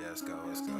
let's go, let's go.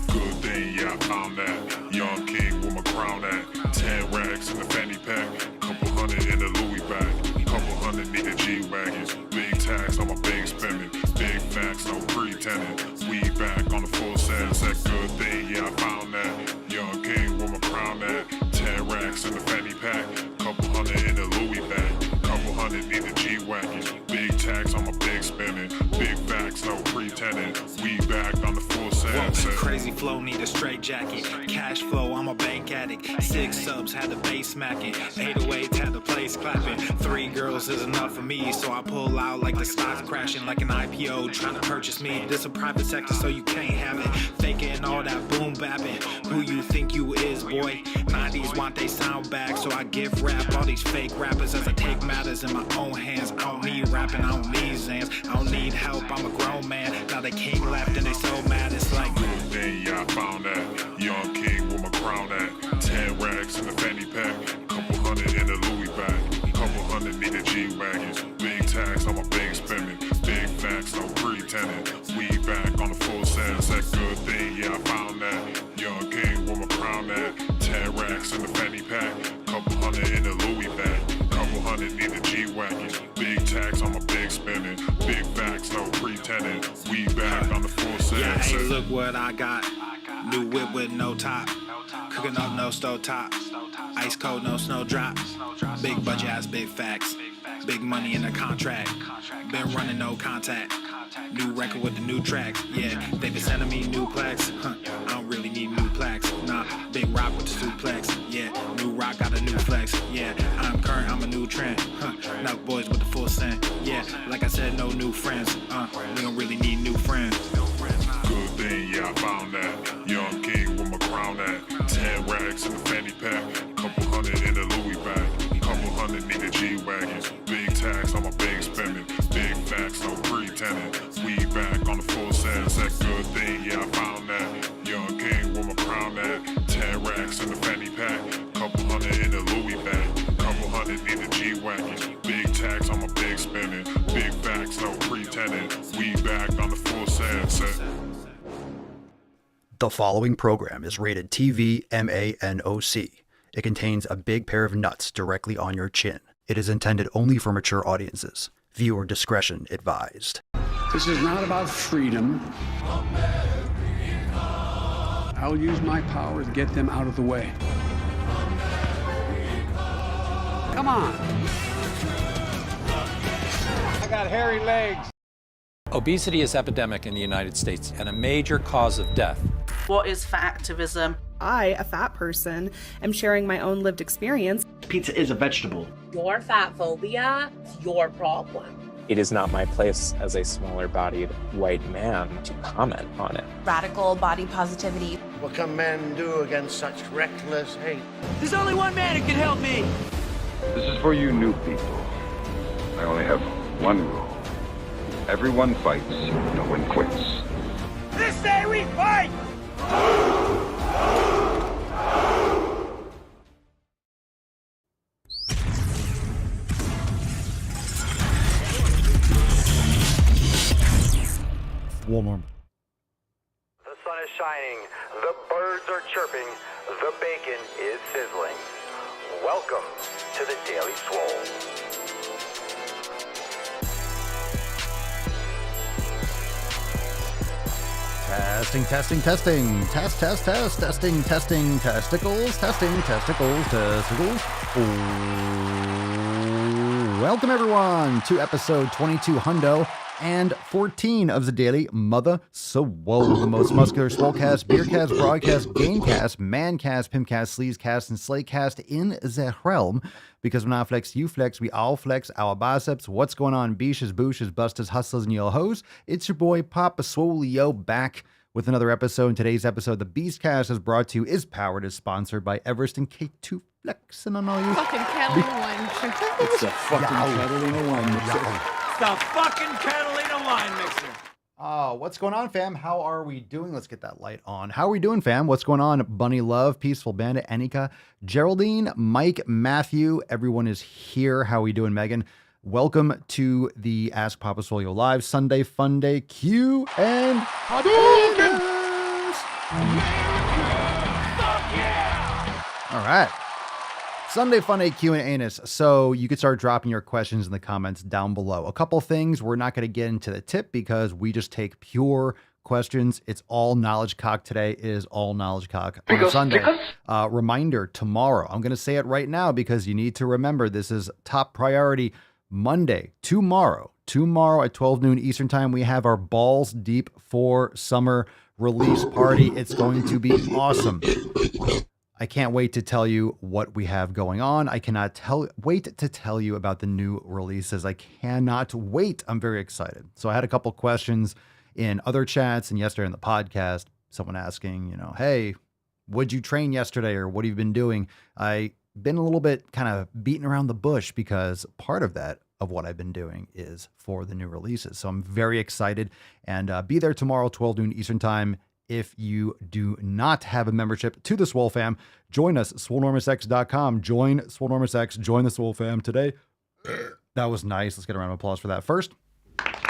Good thing, yeah, I found that. Young king with my crown at. 10 racks in the fanny pack. Couple hundred in the Louis bag. Couple hundred need the G-Wagons. Big tax on my big spending. Big facts, no pretending. We back on the full sense. That good thing, yeah, I found that. Young king with my crown at. 10 racks in the fanny pack. Couple hundred in the Louis bag. Couple hundred need the G-Wagons. Big tax on my big spending. Big facts, no pretending. We back on the full sense. Crazy flow, need a straight jacket. Cash flow, I'm a bank addict. 6 subs, had the bass smacking. 808s, had the place clapping. 3 girls is enough for me, so I pull out like the stock's crashing. Like an IPO, trying to purchase me. This a private sector, so you can't have it. Faking all that boom bapping. Who you think you is, boy? 90s want they sound back, so I give rap all these fake rappers as I take matters in my own hands. I don't need rapping, I don't need Zans. I don't need help, I'm a grown man. Now they king left and they so mad, it's like Then yeah, I found that. Young king with my crown at. 10 racks in the fanny pack. Couple hundred in the Louis bag. Couple hundred need the G-Wagons. Big tax on my big spending. Big facts, no pretending. We back on the full sense. That good thing, yeah, I found that. Young king with my crown at. 10 racks in the fanny pack. Couple hundred in the Louis bag. Couple hundred need the G-Wagons. Big tax on my big spending. Big facts, no pretending. We back on the full sense. yeah, hey, look what I got. New whip with no top. Cooking up no stove top. Ice cold, no snow drop. Big budget ass, big facts. Big money in the contract. Been running no contact. New record with the new tracks. Yeah, they been sending me new plaques. I don't really need new plaques. Nah, big rock with the suplex. Yeah, new rock got a new flex. Yeah, I'm current, I'm a new trend. Now boys with the full scent. Yeah, like I said, no new friends. We don't really need new friends. Good thing, yeah, I found that. Young king with my crown at. 10 racks in the fanny pack. Couple hundred in the Louis bag. Couple hundred need the G-Wagons. Big tax on my big spending. Big facts, no pretending. We back on the full sense. That good thing, yeah, I found that. Young king with my crown at. 10 racks in the fanny pack. Couple hundred in the Louis bag. Couple hundred need the G-Wagons. Big tax on my big spending. Big facts, no pretending. We back on the full sense. The following program is rated TV MANOC. It contains a big pair of nuts directly on your chin. It is intended only for mature audiences. Viewer discretion advised. This is not about freedom. I'll use my power to get them out of the way. Come on. I got hairy legs. Obesity is epidemic in the United States and a major cause of death. What is fat activism? I, a fat person, am sharing my own lived experience. Pizza is a vegetable. Your fat phobia is your problem. It is not my place as a smaller-bodied white man to comment on it. Radical body positivity. What can men do against such reckless hate? There's only one man who can help me. This is for you new people. I only have one rule. Everyone fights, no one quits. This day we fight! Warm. The sun is shining, the birds are chirping, the bacon is sizzling. Welcome to the Daily Swole. Testing. Testing, testicles. Welcome, everyone, to episode 22 Hundo and 14 of the Daily Mother Swole, the most muscular swolecast, beercast, broadcast, gamecast, mancast, pimpcast, sleazecast, and slaycast in the realm. Because when I flex, you flex, we all flex our biceps. What's going on, beaches, booshes, busters, hustlers, and your hoes? It's your boy, Papa Swolio, back with another episode. In today's episode, the Beastcast is sponsored by Everest and K2 Flex. And I know you. Fucking Catalina wine. It's a fucking Catalina wine mixer. It's the fucking Catalina wine mixer. Oh, what's going on, fam? How are we doing? Let's get that light on. How are we doing, fam? What's going on? Bunny Love, Peaceful Bandit, Anika, Geraldine, Mike, Matthew. Everyone is here. How are we doing, Megan? Welcome to the Ask Papa Swolio Live Sunday Funday Q&Anus. All right. Sunday Funday Q&Anus. So you could start dropping your questions in the comments down below. A couple things. We're not going to get into the tip because we just take pure questions. It's all knowledge cock today. It is all knowledge cock on Sunday. Reminder, tomorrow. I'm going to say it right now because you need to remember this is top priority. Monday, tomorrow at 12 noon Eastern time, we have our Balls Deep for Summer release party. It's going to be awesome. I can't wait to tell you what we have going on. I cannot wait to tell you about the new releases. I cannot wait. I'm very excited. So I had a couple questions in other chats and yesterday in the podcast, someone asking, hey, what'd you train yesterday or what have you been doing? I been a little bit kind of beating around the bush because part of what I've been doing is for the new releases. So I'm very excited and be there tomorrow, 12 noon Eastern time. If you do not have a membership to the Swole fam, join us, swolenormousx.com. Join SwoleNormousX. Join the Swole fam today. That was nice. Let's get a round of applause for that first.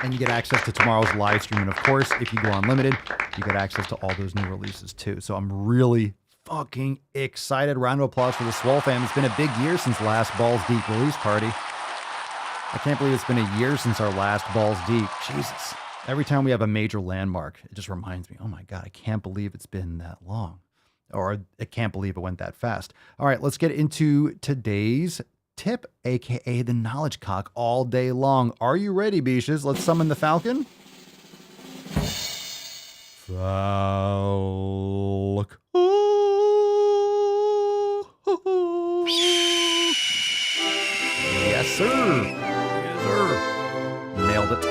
And you get access to tomorrow's live stream. And of course, if you go unlimited, you get access to all those new releases too. So I'm really fucking excited. Round of applause for the Swole fam. It's been a big year since last Balls Deep release party. I can't believe it's been a year since our last Balls Deep. Jesus. Every time we have a major landmark, it just reminds me, oh my God, I can't believe it's been that long. Or I can't believe it went that fast. All right, let's get into today's tip, aka the knowledge cock all day long. Are you ready, Beaches? Let's summon the Falcon. Falcon. Yes, sir. Yes, sir. Nailed it.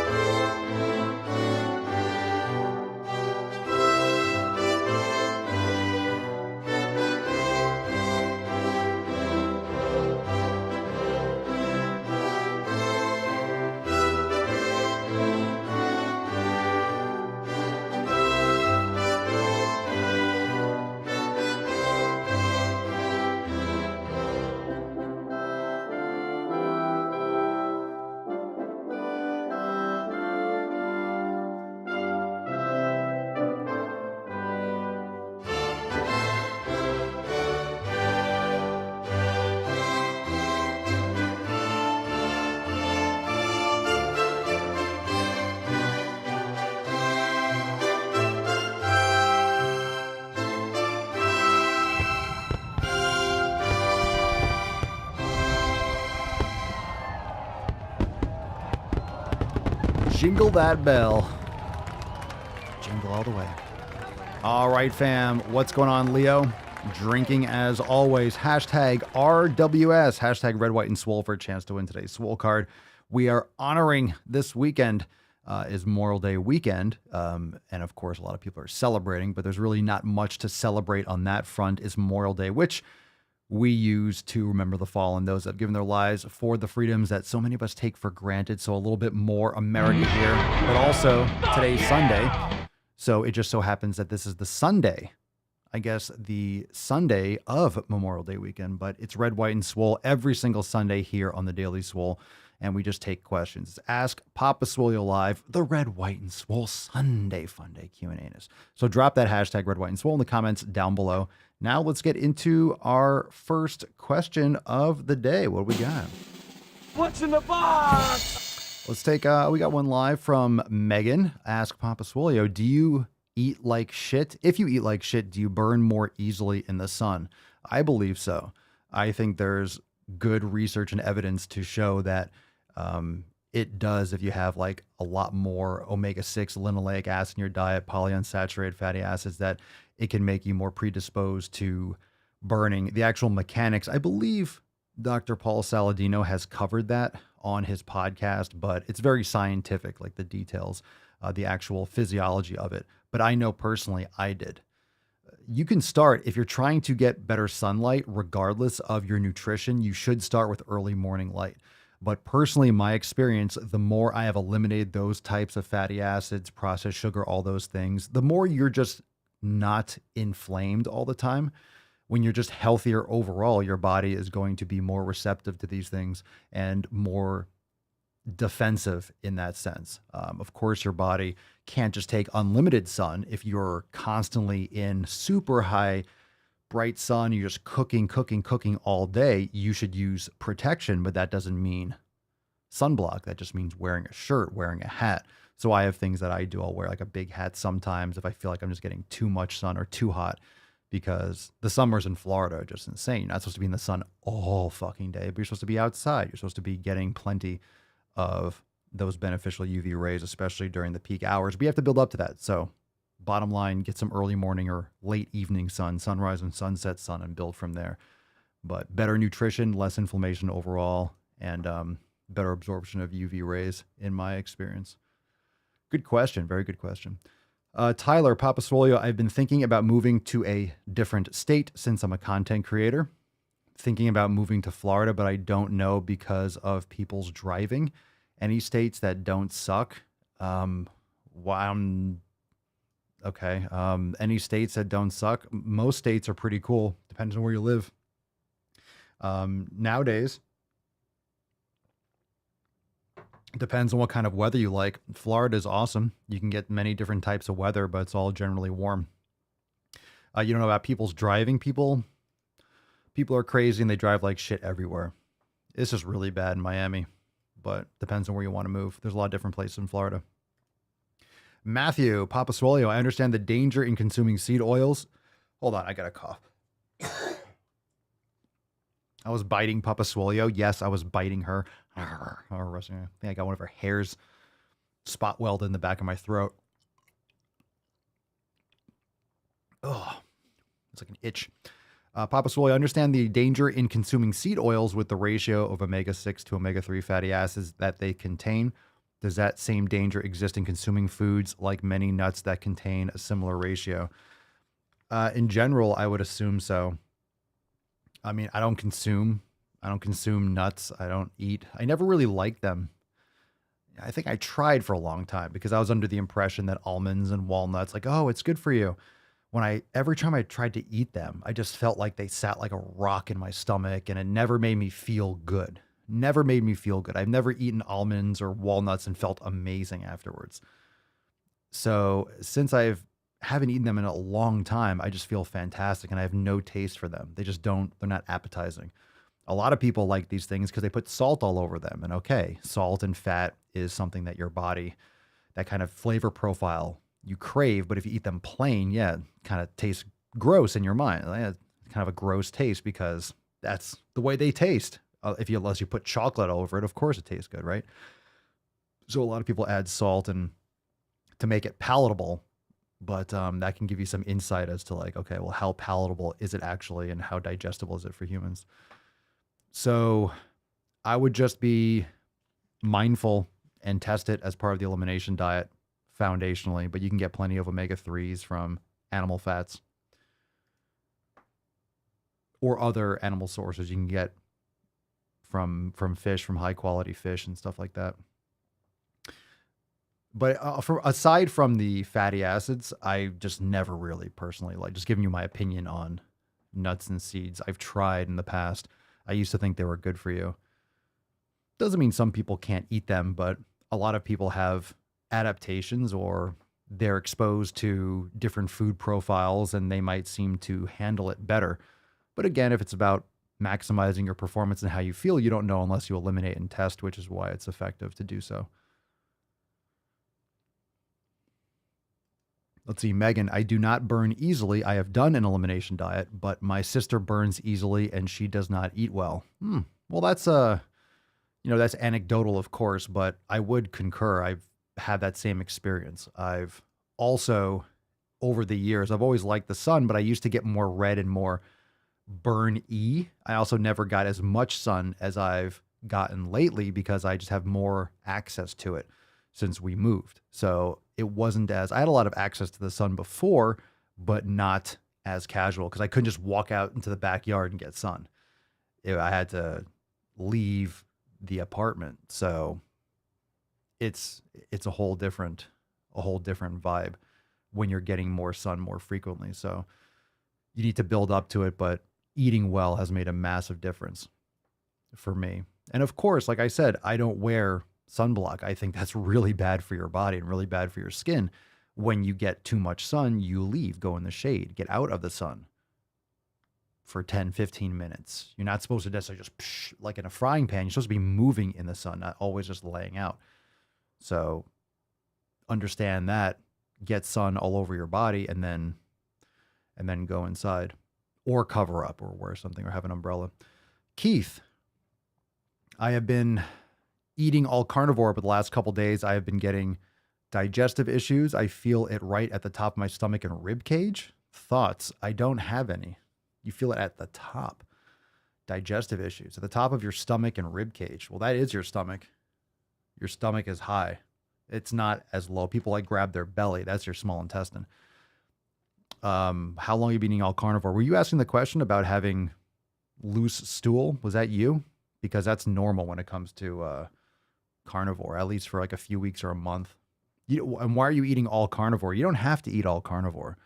Jingle that bell. Jingle all the way. All right, fam. What's going on, Leo? Drinking as always. Hashtag RWS. Hashtag Red, White, and Swole for a chance to win today's Swole card. We are honoring this weekend is Memorial Day weekend. And of course, a lot of people are celebrating, but there's really not much to celebrate on that front. Is Memorial Day, which we use to remember the fallen, those that have given their lives for the freedoms that so many of us take for granted. So a little bit more America here, but also today's Sunday. So it just so happens that this is the Sunday, I guess the Sunday of Memorial Day weekend, but it's Red, White, and Swole every single Sunday here on the Daily Swole. And we just take questions. It's Ask Papa Swolio Live, the Red, White, and Swole Sunday Funday Q&Anus. So drop that hashtag Red, White, and Swole in the comments down below. Now let's get into our first question of the day. What do we got? What's in the box? Let's take, we got one live from Megan. Ask Papa Swolio, do you eat like shit? If you eat like shit, do you burn more easily in the sun? I believe so. I think there's good research and evidence to show that it does if you have like a lot more omega-6 linoleic acid in your diet, polyunsaturated fatty acids, that it can make you more predisposed to burning. The actual mechanics, I believe Dr. Paul Saladino has covered that on his podcast, but it's very scientific, like the details, the actual physiology of it. But I know personally I did. You can start, if you're trying to get better sunlight, regardless of your nutrition, you should start with early morning light. But personally, my experience, the more I have eliminated those types of fatty acids, processed sugar, all those things, the more you're just not inflamed all the time. When you're just healthier overall, your body is going to be more receptive to these things and more defensive in that sense. Of course, your body can't just take unlimited sun. If you're constantly in super high bright sun, you're just cooking all day, you should use protection, but that doesn't mean sunblock. That just means wearing a shirt, wearing a hat. So I have things that I do. I'll wear like a big hat sometimes if I feel like I'm just getting too much sun or too hot, because the summers in Florida are just insane. You're not supposed to be in the sun all fucking day, but you're supposed to be outside. You're supposed to be getting plenty of those beneficial UV rays, especially during the peak hours. But you have to build up to that. So bottom line, get some early morning or late evening sun, sunrise and sunset sun, and build from there. But better nutrition, less inflammation overall, and better absorption of UV rays in my experience. Good question. Very good question. Tyler, Papa Swolio, I've been thinking about moving to a different state since I'm a content creator. Thinking about moving to Florida, but I don't know because of people's driving. Any states that don't suck? Okay. Any states that don't suck? Most states are pretty cool. Depends on where you live. Nowadays, depends on what kind of weather you like. Florida is awesome. You can get many different types of weather, but it's all generally warm. You don't know about people's driving. People are crazy and they drive like shit everywhere. It's just really bad in Miami, but depends on where you want to move. There's a lot of different places in Florida. Matthew, Papa Swolio, I understand the danger in consuming seed oils. Hold on, I got a cough. I was biting Papa Swolio. Yes, I was biting her. I think I got one of her hairs spot welded in the back of my throat. Oh, it's like an itch. Papa Swolio, I understand the danger in consuming seed oils with the ratio of omega-6 to omega-3 fatty acids that they contain. Does that same danger exist in consuming foods like many nuts that contain a similar ratio? In general, I would assume so. I mean, I don't consume nuts. I never really liked them. I think I tried for a long time because I was under the impression that almonds and walnuts, like, oh, it's good for you. Every time I tried to eat them, I just felt like they sat like a rock in my stomach, and it never made me feel good. Never made me feel good. I've never eaten almonds or walnuts and felt amazing afterwards. So since haven't eaten them in a long time, I just feel fantastic and I have no taste for them. They're not appetizing. A lot of people like these things because they put salt all over them. And okay, salt and fat is something that your body, that kind of flavor profile you crave, but if you eat them plain, yeah, it kind of tastes gross in your mind. It's kind of a gross taste because that's the way they taste. Unless you put chocolate over it, of course it tastes good, right? So a lot of people add salt and to make it palatable, but that can give you some insight as to like, okay, well, how palatable is it actually, and how digestible is it for humans? So I would just be mindful and test it as part of the elimination diet foundationally, but you can get plenty of omega-3s from animal fats or other animal sources. You can get from fish, from high quality fish and stuff like that. But aside from the fatty acids, I just never really personally like, just giving you my opinion on nuts and seeds. I've tried in the past. I used to think they were good for you. Doesn't mean some people can't eat them, but a lot of people have adaptations or they're exposed to different food profiles and they might seem to handle it better. But again, if it's about maximizing your performance and how you feel, you don't know unless you eliminate and test, which is why it's effective to do so. Let's see, Megan, I do not burn easily. I have done an elimination diet, but my sister burns easily and she does not eat well. Well, that's that's anecdotal, of course, but I would concur. I've had that same experience. I've also, over the years, I've always liked the sun, but I used to get more red and more burn-y. I also never got as much sun as I've gotten lately because I just have more access to it since we moved. So it wasn't I had a lot of access to the sun before, but not as casual because I couldn't just walk out into the backyard and get sun. I had to leave the apartment. So it's a whole different vibe when you're getting more sun more frequently. So you need to build up to it, but eating well has made a massive difference for me. And of course, like I said, I don't wear sunblock. I think that's really bad for your body and really bad for your skin. When you get too much sun, you leave, go in the shade, get out of the sun for 10, 15 minutes. You're not supposed to necessarily just like in a frying pan. You're supposed to be moving in the sun, not always just laying out. So understand that, get sun all over your body, and then go inside or cover up or wear something or have an umbrella. Keith, I have been eating all carnivore, but the last couple days I have been getting digestive issues. I feel it right at the top of my stomach and rib cage. Thoughts? I don't have any. You feel it at the top. Digestive issues at the top of your stomach and rib cage. Well, that is your stomach. Your stomach is high. It's not as low. People like grab their belly. That's your small intestine. How long have you been eating all carnivore? Were you asking the question about having loose stool? Was that you? Because that's normal when it comes to carnivore, at least for like a few weeks or a month. And why are you eating all carnivore? You don't have to eat all carnivore.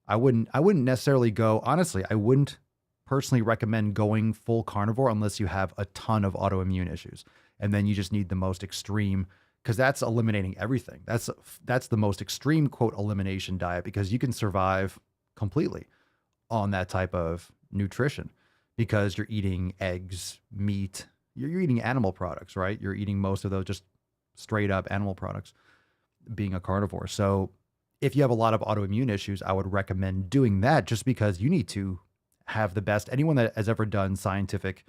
I wouldn't necessarily go, honestly, I wouldn't personally recommend going full carnivore unless you have a ton of autoimmune issues. And then you just need the most extreme, because that's eliminating everything. That's the most extreme, quote, elimination diet, because you can survive completely on that type of nutrition because you're eating eggs, meat, you're eating animal products, right? You're eating most of those just straight up animal products, being a carnivore. So if you have a lot of autoimmune issues, I would recommend doing that just because you need to have the best. Anyone that has ever done scientific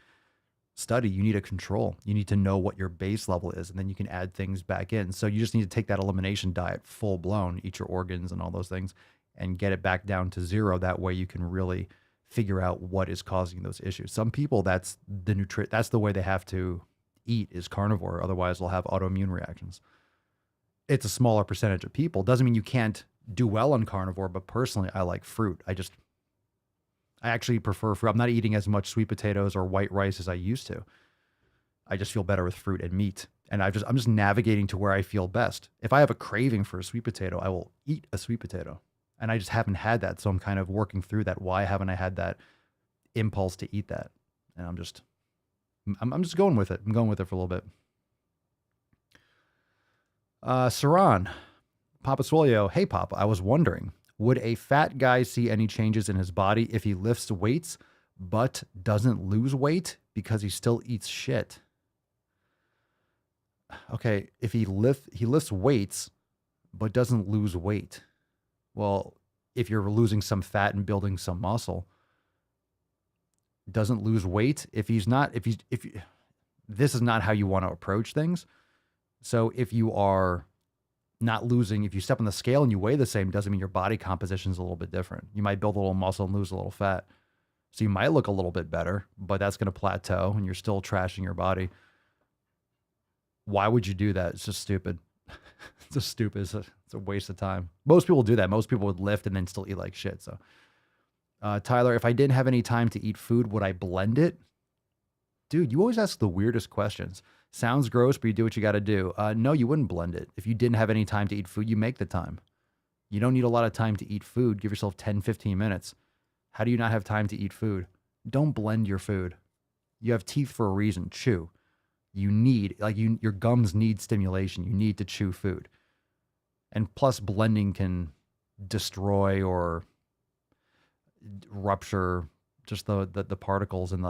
study, you need a control. You need to know what your base level is, and then you can add things back in. So you just need to take that elimination diet full blown, eat your organs and all those things, and get it back down to zero. That way you can really figure out what is causing those issues. Some people, that's the way they have to eat, is carnivore. Otherwise they'll have autoimmune reactions. It's a smaller percentage of people. Doesn't mean you can't do well on carnivore, but personally, I like fruit. I actually prefer fruit. I'm not eating as much sweet potatoes or white rice as I used to. I just feel better with fruit and meat. And I'm just navigating to where I feel best. If I have a craving for a sweet potato, I will eat a sweet potato. And I just haven't had that. So I'm kind of working through that. Why haven't I had that impulse to eat that? And I'm just going with it. I'm going with it for a little bit. Saran, Papa Swolio. Hey, Papa, I was wondering, would a fat guy see any changes in his body if he lifts weights but doesn't lose weight because he still eats shit? Okay, if he lifts weights but doesn't lose weight. Well, if you're losing some fat and building some muscle, doesn't lose weight. This is not how you want to approach things. So if you are not losing, if you step on the scale and you weigh the same, doesn't mean your body composition is a little bit different. You might build a little muscle and lose a little fat. So you might look a little bit better, but that's going to plateau and you're still trashing your body. Why would you do that? It's just stupid. It's just stupid. It's a waste of time. Most people do that. Most people would lift and then still eat like shit. So, Tyler, if I didn't have any time to eat food, would I blend it? Dude, you always ask the weirdest questions. Sounds gross, but you do what you got to do. No, you wouldn't blend it. If you didn't have any time to eat food, you make the time. You don't need a lot of time to eat food. Give yourself 10, 15 minutes. How do you not have time to eat food? Don't blend your food. You have teeth for a reason. Chew. You need, your gums need stimulation. You need to chew food. And plus, blending can destroy or rupture just the particles and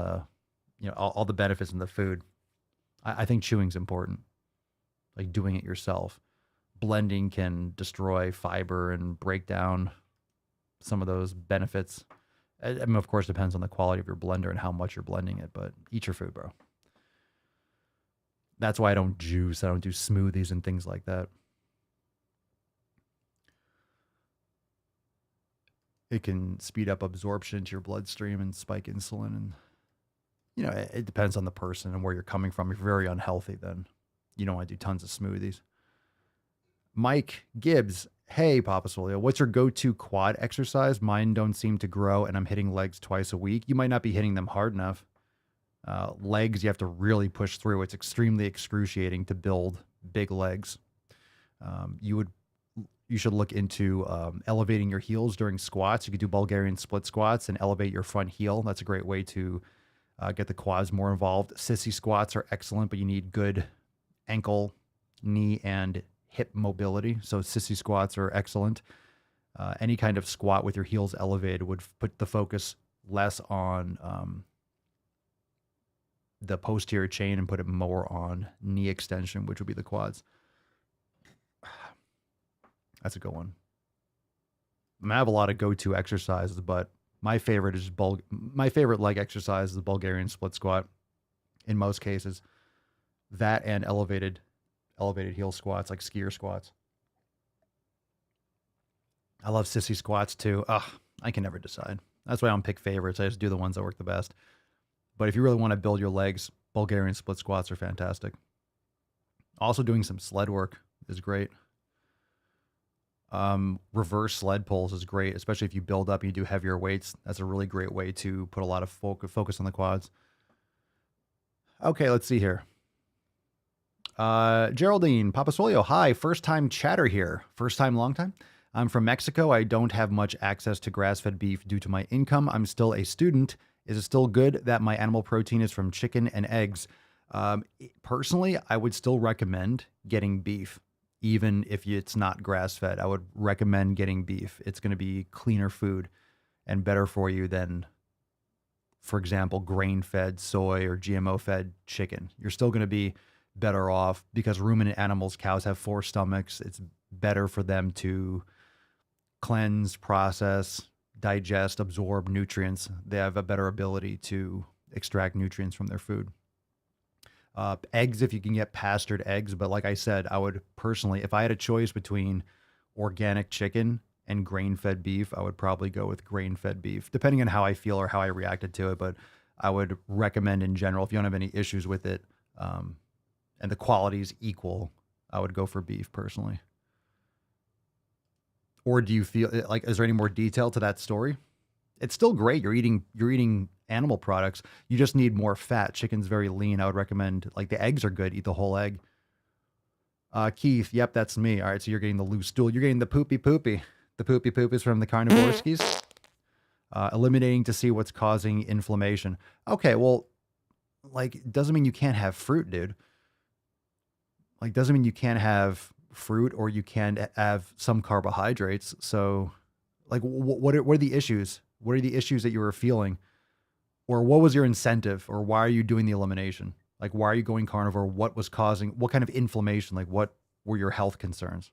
all the benefits in the food. I think chewing's important, like doing it yourself. Blending can destroy fiber and break down some of those benefits. I mean, of course, it depends on the quality of your blender and how much you're blending it, but eat your food, bro. That's why I don't juice. I don't do smoothies and things like that. It can speed up absorption into your bloodstream and spike insulin. And, it depends on the person and where you're coming from. If you're very unhealthy, then you don't want to do tons of smoothies. Mike Gibbs. Hey, Papa Swolio, what's your go-to quad exercise? Mine don't seem to grow, and I'm hitting legs twice a week. You might not be hitting them hard enough. Legs, you have to really push through. It's extremely excruciating to build big legs. You should look into elevating your heels during squats. You could do Bulgarian split squats and elevate your front heel. That's a great way to get the quads more involved. Sissy squats are excellent, but you need good ankle, knee, and hip mobility. So sissy squats are excellent. Any kind of squat with your heels elevated would put the focus less on the posterior chain and put it more on knee extension, which would be the quads. That's a good one. I have a lot of go-to exercises, but my favorite leg exercise is the Bulgarian split squat. In most cases, that and elevated heel squats, like skier squats. I love sissy squats too. I can never decide. That's why I don't pick favorites. I just do the ones that work the best. But if you really want to build your legs, Bulgarian split squats are fantastic. Also, doing some sled work is great. Reverse sled pulls is great, especially if you build up and you do heavier weights. That's a really great way to put a lot of focus on the quads. Okay, let's see here. Geraldine, Papa Swolio, hi, first time chatter here. First time, long time? I'm from Mexico. I don't have much access to grass-fed beef due to my income. I'm still a student. Is it still good that my animal protein is from chicken and eggs? Personally, I would still recommend getting beef. Even if it's not grass-fed, I would recommend getting beef. It's going to be cleaner food and better for you than, for example, grain-fed soy or GMO-fed chicken. You're still going to be better off because ruminant animals, cows, have 4 stomachs. It's better for them to cleanse, process, digest, absorb nutrients. They have a better ability to extract nutrients from their food. Eggs, if you can get pastured eggs. But like I said, I would personally, if I had a choice between organic chicken and grain-fed beef, I would probably go with grain-fed beef, depending on how I feel or how I reacted to it. But I would recommend in general, if you don't have any issues with it, and the quality is equal, I would go for beef personally. Or do you feel like, is there any more detail to that story? It's still great. You're eating animal products. You just need more fat. Chicken's very lean. I would recommend, like, the eggs are good. Eat the whole egg. Keith, yep, that's me. All right, so you're getting the loose stool. You're getting the poopy poopy. The poopy poop is from the carnivorskis. Eliminating to see what's causing inflammation. Okay, well, like, it doesn't mean you can't have fruit, dude. Like, doesn't mean you can't have fruit or you can have some carbohydrates. So, like, what are the issues? What are the issues that you were feeling? Or what was your incentive? Or why are you doing the elimination? Like, why are you going carnivore? What was causing, what kind of inflammation? Like, what were your health concerns?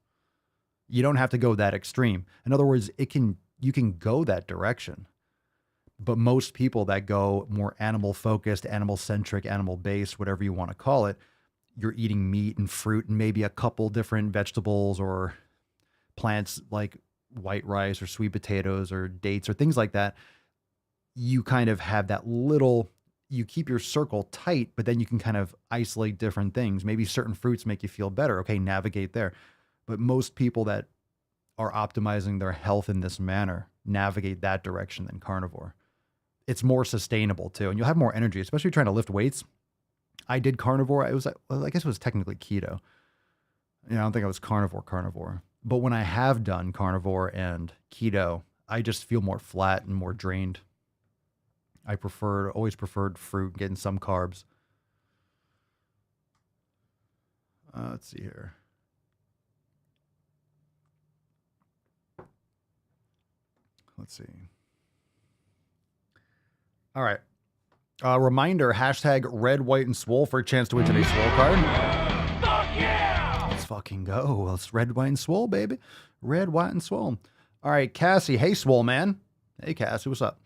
You don't have to go that extreme. In other words, you can go that direction. But most people that go more animal focused, animal centric, animal based, whatever you want to call it, you're eating meat and fruit and maybe a couple different vegetables or plants like white rice or sweet potatoes or dates or things like that. You kind of have that little, you keep your circle tight, but then you can kind of isolate different things. Maybe certain fruits make you feel better. Okay, navigate there. But most people that are optimizing their health in this manner navigate that direction than carnivore. It's more sustainable too. And you'll have more energy, especially trying to lift weights. I did carnivore. I guess it was technically keto. I don't think I was carnivore. But when I have done carnivore and keto, I just feel more flat and more drained. I always preferred fruit, getting some carbs. Let's see here. Let's see. All right. Reminder, hashtag red, white, and swole for a chance to win today's swole card. Fuck yeah! Let's fucking go. Let's red, white, and swole, baby. Red, white, and swole. All right, Cassie. Hey, swole man. Hey, Cassie. What's up?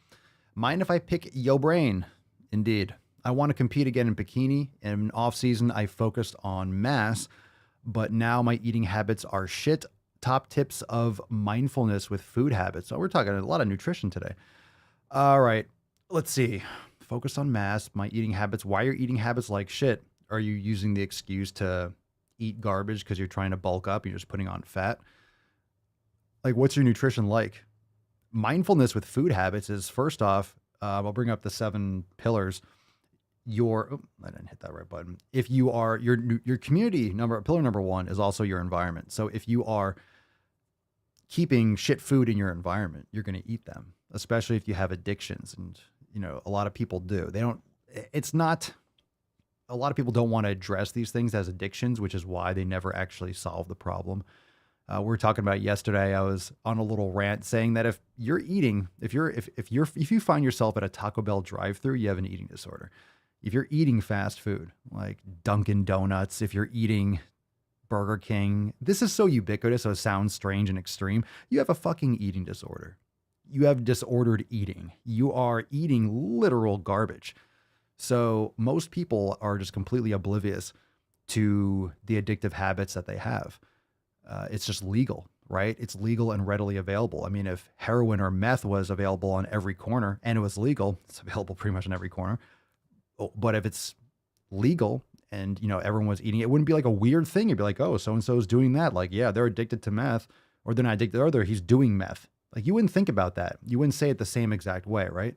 Mind if I pick yo brain? Indeed. I want to compete again in bikini. In off season, I focused on mass, but now my eating habits are shit. Top tips of mindfulness with food habits. So we're talking a lot of nutrition today. All right. Let's see. Focus on mass, my eating habits. Why are your eating habits like shit? Are you using the excuse to eat garbage because you're trying to bulk up? You're just putting on fat? Like, what's your nutrition like? Mindfulness with food habits is, first off, I'll bring up the 7 pillars. I didn't hit that right button. If you are your community pillar number one is also your environment. So if you are keeping shit food in your environment, you're going to eat them, especially if you have addictions. And, a lot of people do. A lot of people don't want to address these things as addictions, which is why they never actually solve the problem. We were talking about yesterday. I was on a little rant saying that if you're eating, if you find yourself at a Taco Bell drive-thru, you have an eating disorder. If you're eating fast food like Dunkin' Donuts, if you're eating Burger King, this is so ubiquitous, so it sounds strange and extreme. You have a fucking eating disorder. You have disordered eating. You are eating literal garbage. So most people are just completely oblivious to the addictive habits that they have. It's just legal, right? It's legal and readily available. I mean, if heroin or meth was available on every corner and it was legal, it's available pretty much on every corner. But if it's legal and, everyone was eating it, it wouldn't be like a weird thing. It'd be like, oh, so-and-so is doing that. Like, yeah, they're addicted to meth, or they're not addicted, or he's doing meth. Like, you wouldn't think about that. You wouldn't say it the same exact way, right?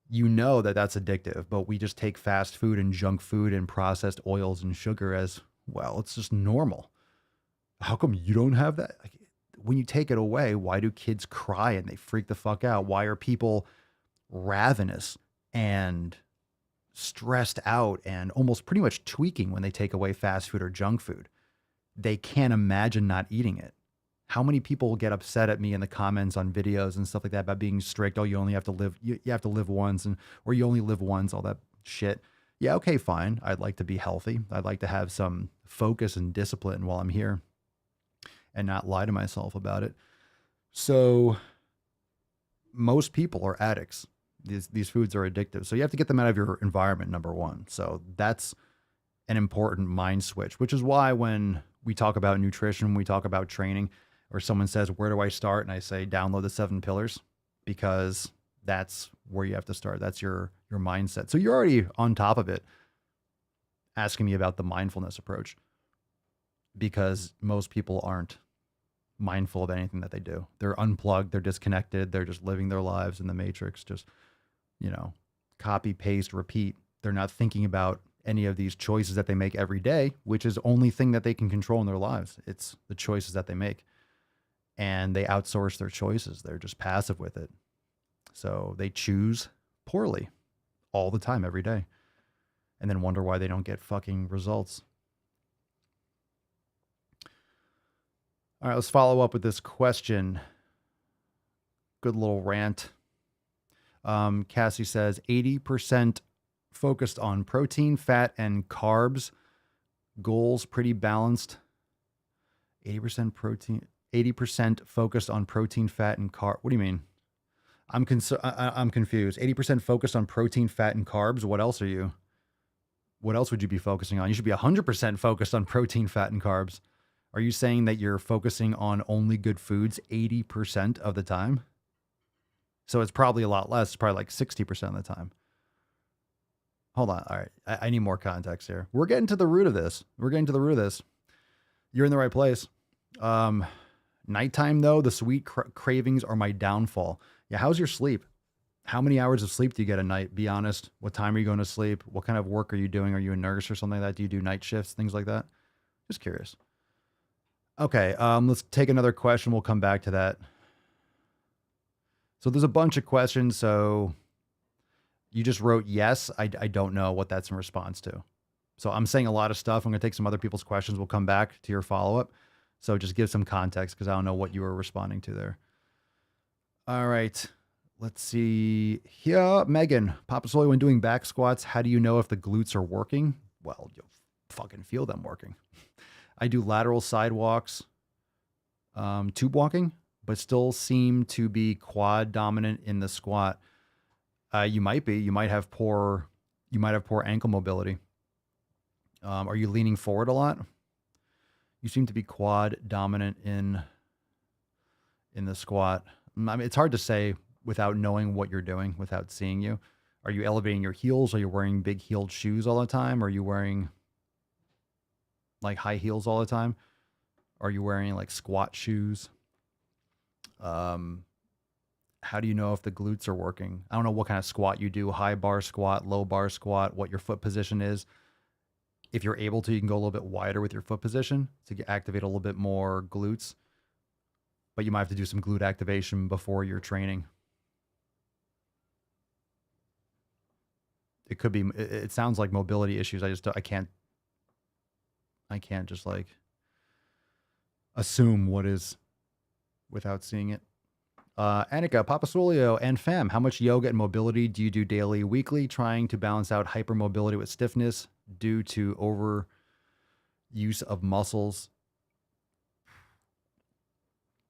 You know that that's addictive, but we just take fast food and junk food and processed oils and sugar as, well, it's just normal. How come you don't have that? Like, when you take it away, why do kids cry and they freak the fuck out? Why are people ravenous and stressed out and almost pretty much tweaking when they take away fast food or junk food? They can't imagine not eating it. How many people get upset at me in the comments on videos and stuff like that about being strict? Oh, you only have to live, you have to live once, or you only live once, all that shit. Yeah, okay, fine. I'd like to be healthy. I'd like to have some focus and discipline while I'm here and not lie to myself about it. So most people are addicts. These foods are addictive. So you have to get them out of your environment, number one. So that's an important mind switch, which is why when we talk about nutrition, we talk about training, or someone says, where do I start? And I say, download the 7 pillars, because that's where you have to start. That's your mindset. So you're already on top of it, asking me about the mindfulness approach, because most people aren't mindful of anything that they do. They're unplugged. They're disconnected. They're just living their lives in the matrix. Just, copy, paste, repeat. They're not thinking about any of these choices that they make every day, which is the only thing that they can control in their lives. It's the choices that they make. And they outsource their choices. They're just passive with it. So they choose poorly all the time, every day, and then wonder why they don't get fucking results. All right, let's follow up with this question. Good little rant. Cassie says 80% focused on protein, fat, and carbs. Goals pretty balanced. 80% protein, 80% focused on protein, fat, and carb. What do you mean? I'm confused. 80% focused on protein, fat, and carbs. What else are you? What else would you be focusing on? You should be 100% focused on protein, fat, and carbs. Are you saying that you're focusing on only good foods 80% of the time? So it's probably a lot less. It's probably like 60% of the time. Hold on. All right. I need more context here. We're getting to the root of this. You're in the right place. Nighttime, though, the sweet cravings are my downfall. Yeah. How's your sleep? How many hours of sleep do you get a night? Be honest. What time are you going to sleep? What kind of work are you doing? Are you a nurse or something like that? Do you do night shifts? Things like that? Just curious. Okay. Let's take another question. We'll come back to that. So there's a bunch of questions. So you just wrote yes. I don't know what that's in response to. So I'm saying a lot of stuff. I'm going to take some other people's questions. We'll come back to your follow-up. So just give some context, because I don't know what you were responding to there. All right. Let's see. Here, Megan. Papa Swolio, when doing back squats, how do you know if the glutes are working? Well, you'll fucking feel them working. I do lateral sidewalks, tube walking, but still seem to be quad dominant in the squat. You might be. You might have poor ankle mobility. Are you leaning forward a lot? You seem to be quad dominant in the squat. I mean, it's hard to say without knowing what you're doing, without seeing you. Are you elevating your heels? Are you wearing big heeled shoes all the time? Are you wearing like high heels all the time? Are you wearing like squat shoes? How do you know if the glutes are working? I don't know what kind of squat you do, high bar squat, low bar squat, what your foot position is. If you're able to, you can go a little bit wider with your foot position to activate a little bit more glutes. But you might have to do some glute activation before your training. It could be, it sounds like mobility issues. I can't just like assume what is without seeing it. Annika, Papa Swolio, and fam, how much yoga and mobility do you do daily, weekly, trying to balance out hypermobility with stiffness due to over use of muscles?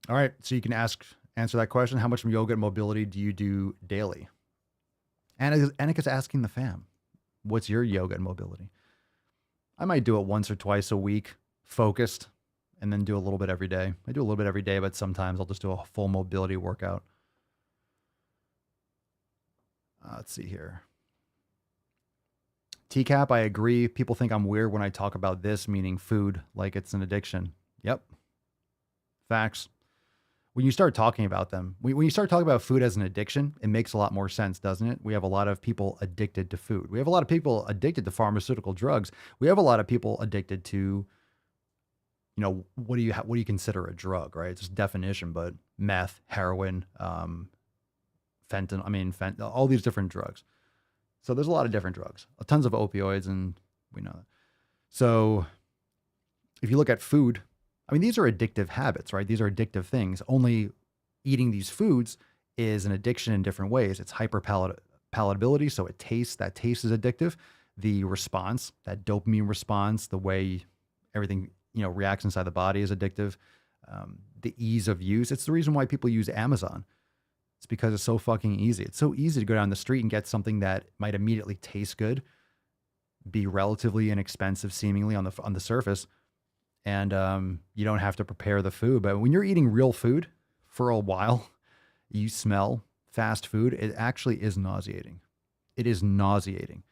All right, so you can answer that question. How much yoga and mobility do you do daily? Annika's asking the fam, what's your yoga and mobility? I might do it once or twice a week, focused, and then do a little bit every day. I do a little bit every day, but sometimes I'll just do a full mobility workout. Let's see here. TCAP, I agree. People think I'm weird when I talk about this, meaning food, like it's an addiction. Yep. Facts. When you start talking about them, when you start talking about food as an addiction, it makes a lot more sense, doesn't it? We have a lot of people addicted to food. We have a lot of people addicted to pharmaceutical drugs. We have a lot of people addicted to, what do you consider a drug, right? It's just definition, but meth, heroin, fentanyl, all these different drugs. So there's a lot of different drugs, tons of opioids, and we know that. So if you look at food, these are addictive habits, right? These are addictive things. Only eating these foods is an addiction in different ways. It's hyperpalatability, so that taste is addictive. The response, that dopamine response, the way everything reacts inside the body is addictive. The ease of use. It's the reason why people use Amazon. It's because it's so fucking easy. It's so easy to go down the street and get something that might immediately taste good, be relatively inexpensive, seemingly on the surface, and you don't have to prepare the food. But when you're eating real food for a while, you smell fast food. It actually is nauseating. It is nauseating.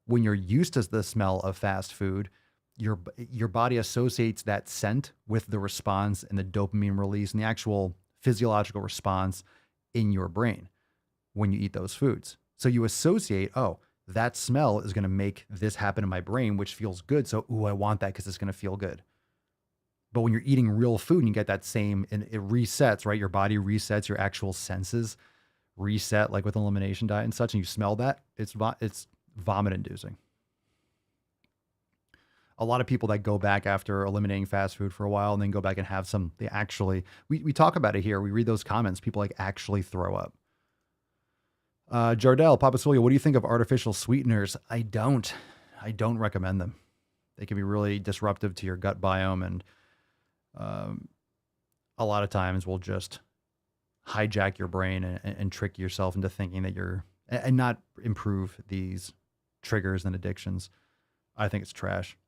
When you're used to the smell of fast food, your body associates that scent with the response and the dopamine release and the actual physiological response in your brain when you eat those foods. So you associate, that smell is going to make this happen in my brain, which feels good. So, I want that because it's going to feel good. But when you're eating real food and you get that same, and it resets, right? Your body resets, your actual senses reset, like with elimination diet and such, and you smell that, it's vomit inducing. A lot of people that go back after eliminating fast food for a while and then go back and have some, they actually, we talk about it here. We read those comments. People actually throw up. Jardel, Papa Swolio, what do you think of artificial sweeteners? I don't recommend them. They can be really disruptive to your gut biome, and a lot of times will just hijack your brain and trick yourself into thinking that and not improve these triggers and addictions. I think it's trash.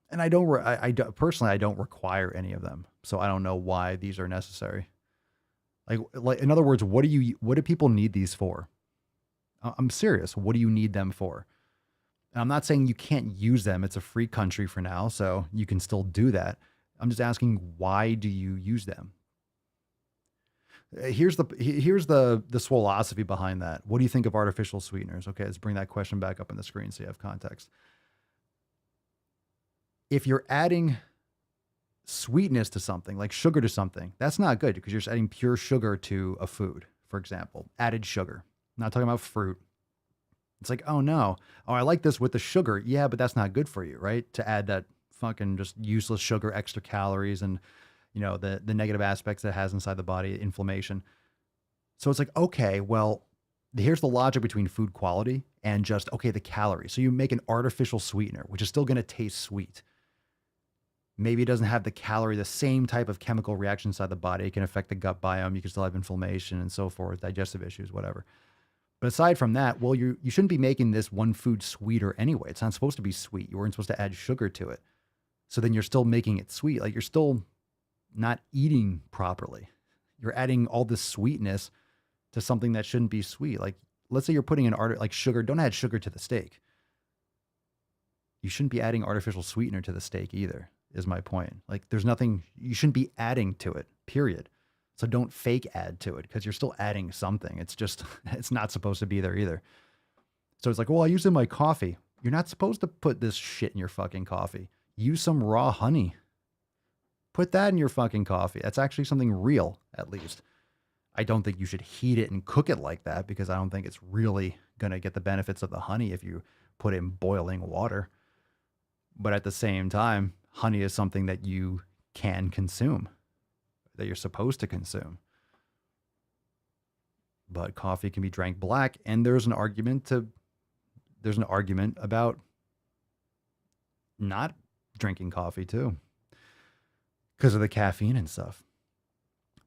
And I personally, I don't require any of them. So I don't know why these are necessary. Like in other words, what do people need these for? I'm serious. What do you need them for? And I'm not saying you can't use them. It's a free country for now, so you can still do that. I'm just asking, why do you use them? Here's the swolosophy behind that. What do you think of artificial sweeteners? Okay, let's bring that question back up on the screen so you have context. If you're adding sweetness to something, like sugar to something, that's not good because you're just adding pure sugar to a food, for example, added sugar. I'm not talking about fruit. It's like, oh no, I like this with the sugar. Yeah, but that's not good for you, right? To add that fucking just useless sugar, extra calories, and the negative aspects that it has inside the body, inflammation. So it's like, okay, well, here's the logic between food quality and just, the calories. So you make an artificial sweetener, which is still going to taste sweet. Maybe it doesn't have the same type of chemical reaction inside the body. It can affect the gut biome. You can still have inflammation and so forth, digestive issues, whatever. But aside from that, well, you shouldn't be making this one food sweeter anyway. It's not supposed to be sweet. You weren't supposed to add sugar to it. So then you're still making it sweet. Like, you're still not eating properly. You're adding all this sweetness to something that shouldn't be sweet. Like, let's say you're putting like sugar. Don't add sugar to the steak. You shouldn't be adding artificial sweetener to the steak either, is my point. Like, there's nothing, you shouldn't be adding to it, period. So don't fake add to it because you're still adding something. It's just, it's not supposed to be there either. So it's like, well, I use it in my coffee. You're not supposed to put this shit in your fucking coffee. Use some raw honey. Put that in your fucking coffee. That's actually something real, at least. I don't think you should heat it and cook it like that because I don't think it's really going to get the benefits of the honey if you put it in boiling water. But at the same time, honey is something that you can consume, that you're supposed to consume. But coffee can be drank black, and there's an argument about not drinking coffee too, because of the caffeine and stuff.